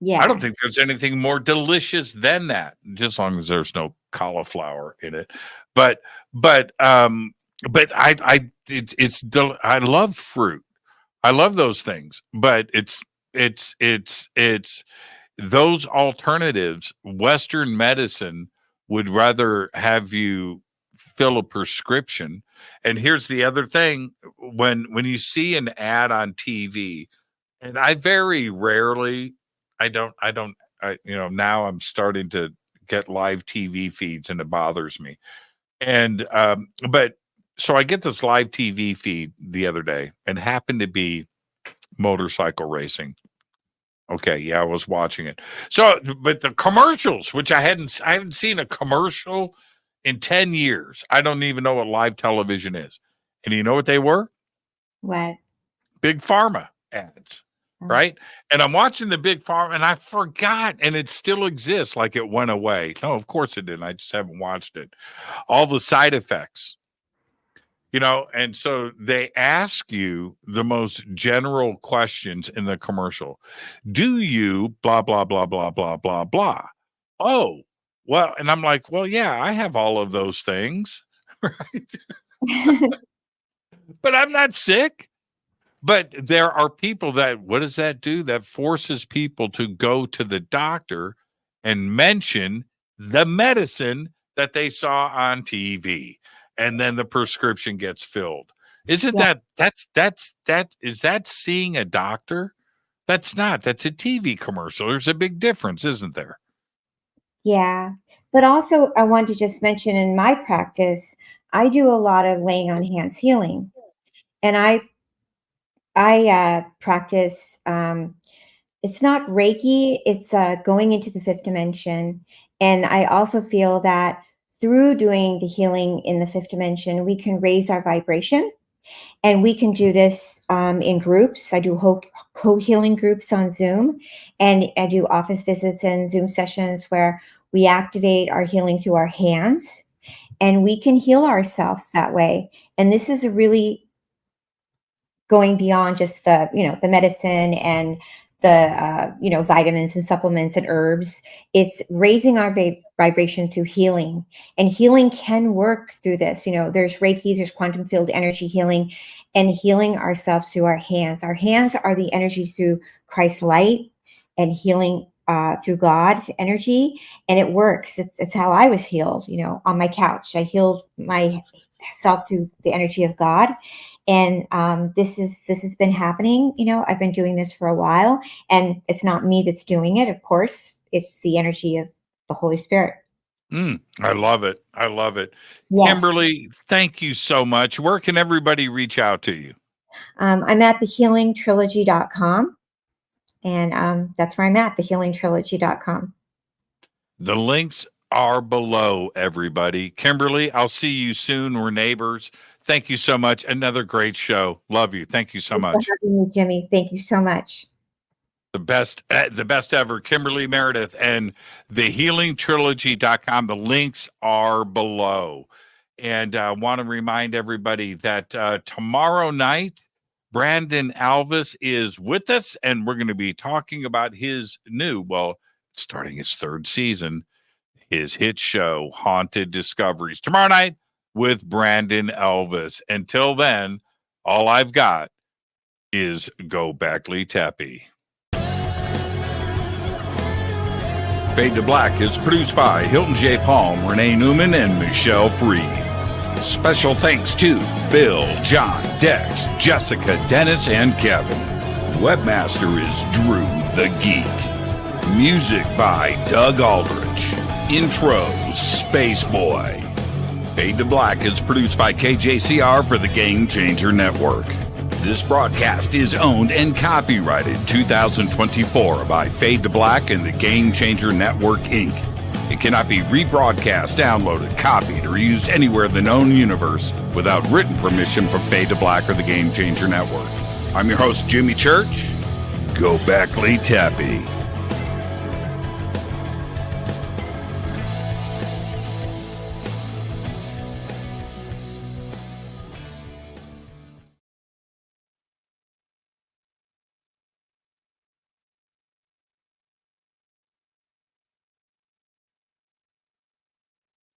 I don't Yeah. think there's anything more delicious than that, just as long as there's no cauliflower in it. But but um but I love fruit. I love those things, but it's those alternatives. Western medicine would rather have you fill a prescription. And here's the other thing: when you see an ad on TV, and I very rarely, I don't, now I'm starting to get live TV feeds and it bothers me. And, but so I get this live TV feed the other day and happened to be motorcycle racing. Okay. Yeah. I was watching it. So, but the commercials, which I haven't seen a commercial in 10 years. I don't even know what live television is. And you know what they were? What? Big pharma ads, Oh. right? And I'm watching the big pharma and I forgot, and it still exists like it went away. No, of course it didn't. I just haven't watched it. All the side effects, and so they ask you the most general questions in the commercial. Do you blah, blah, blah, blah, blah, blah, blah? Oh, well, and I'm like, well, yeah, I have all of those things, right? But I'm not sick. But there are people that, what does that do? That forces people to go to the doctor and mention the medicine that they saw on TV. And then the prescription gets filled. Isn't Yeah. is that seeing a doctor? That's not. That's a TV commercial. There's a big difference, isn't there? Yeah. But also, I want to just mention in my practice, I do a lot of laying on hands healing. And I practice, it's not Reiki, it's going into the fifth dimension. And I also feel that through doing the healing in the fifth dimension, we can raise our vibration. And we can do this in groups. I do co-healing groups on Zoom, and I do office visits and Zoom sessions where we activate our healing through our hands, and we can heal ourselves that way. And this is a really going beyond just the, the medicine and the, vitamins and supplements and herbs. It's raising our vibration through healing, and healing can work through this. There's Reiki, there's quantum field energy healing, and healing ourselves through our hands. Our hands are the energy through Christ's light, and healing through God's energy. And it works. It's how I was healed, on my couch. I healed myself through the energy of God. And this has been happening. I've been doing this for a while, and it's not me that's doing it. Of course, it's the energy of the Holy Spirit. I love it. I love it. Yes. Kimberly, thank you so much. Where can everybody reach out to you? I'm at thehealingtrilogy.com, and that's where I'm at, thehealingtrilogy.com. The links are below, everybody. Kimberly, I'll see you soon. We're neighbors. Thank you so much. Another great show. Love you. Thank you so much. Thanks for having me, Jimmy. Thank you so much. The best ever, Kimberly Meredith, and thehealingtrilogy.com. The links are below. And I want to remind everybody that tomorrow night, Brandon Alvis is with us, and we're going to be talking about his starting his third season, his hit show, Haunted Discoveries. Tomorrow night with Brandon Alvis. Until then, all I've got is Go Backley Tappy. Fade to Black is produced by Hilton J. Palm, Renee Newman, and Michelle Freed. Special thanks to Bill, John, Dex, Jessica, Dennis, and Kevin. Webmaster is Drew the Geek. Music by Doug Aldrich. Intro, Space Boy. Fade to Black is produced by KJCR for the Game Changer Network. This broadcast is owned and copyrighted 2024 by Fade to Black and the Game Changer Network, Inc. It cannot be rebroadcast, downloaded, copied, or used anywhere in the known universe without written permission from Fade to Black or the Game Changer Network. I'm your host, Jimmy Church. Go Backley Tappy.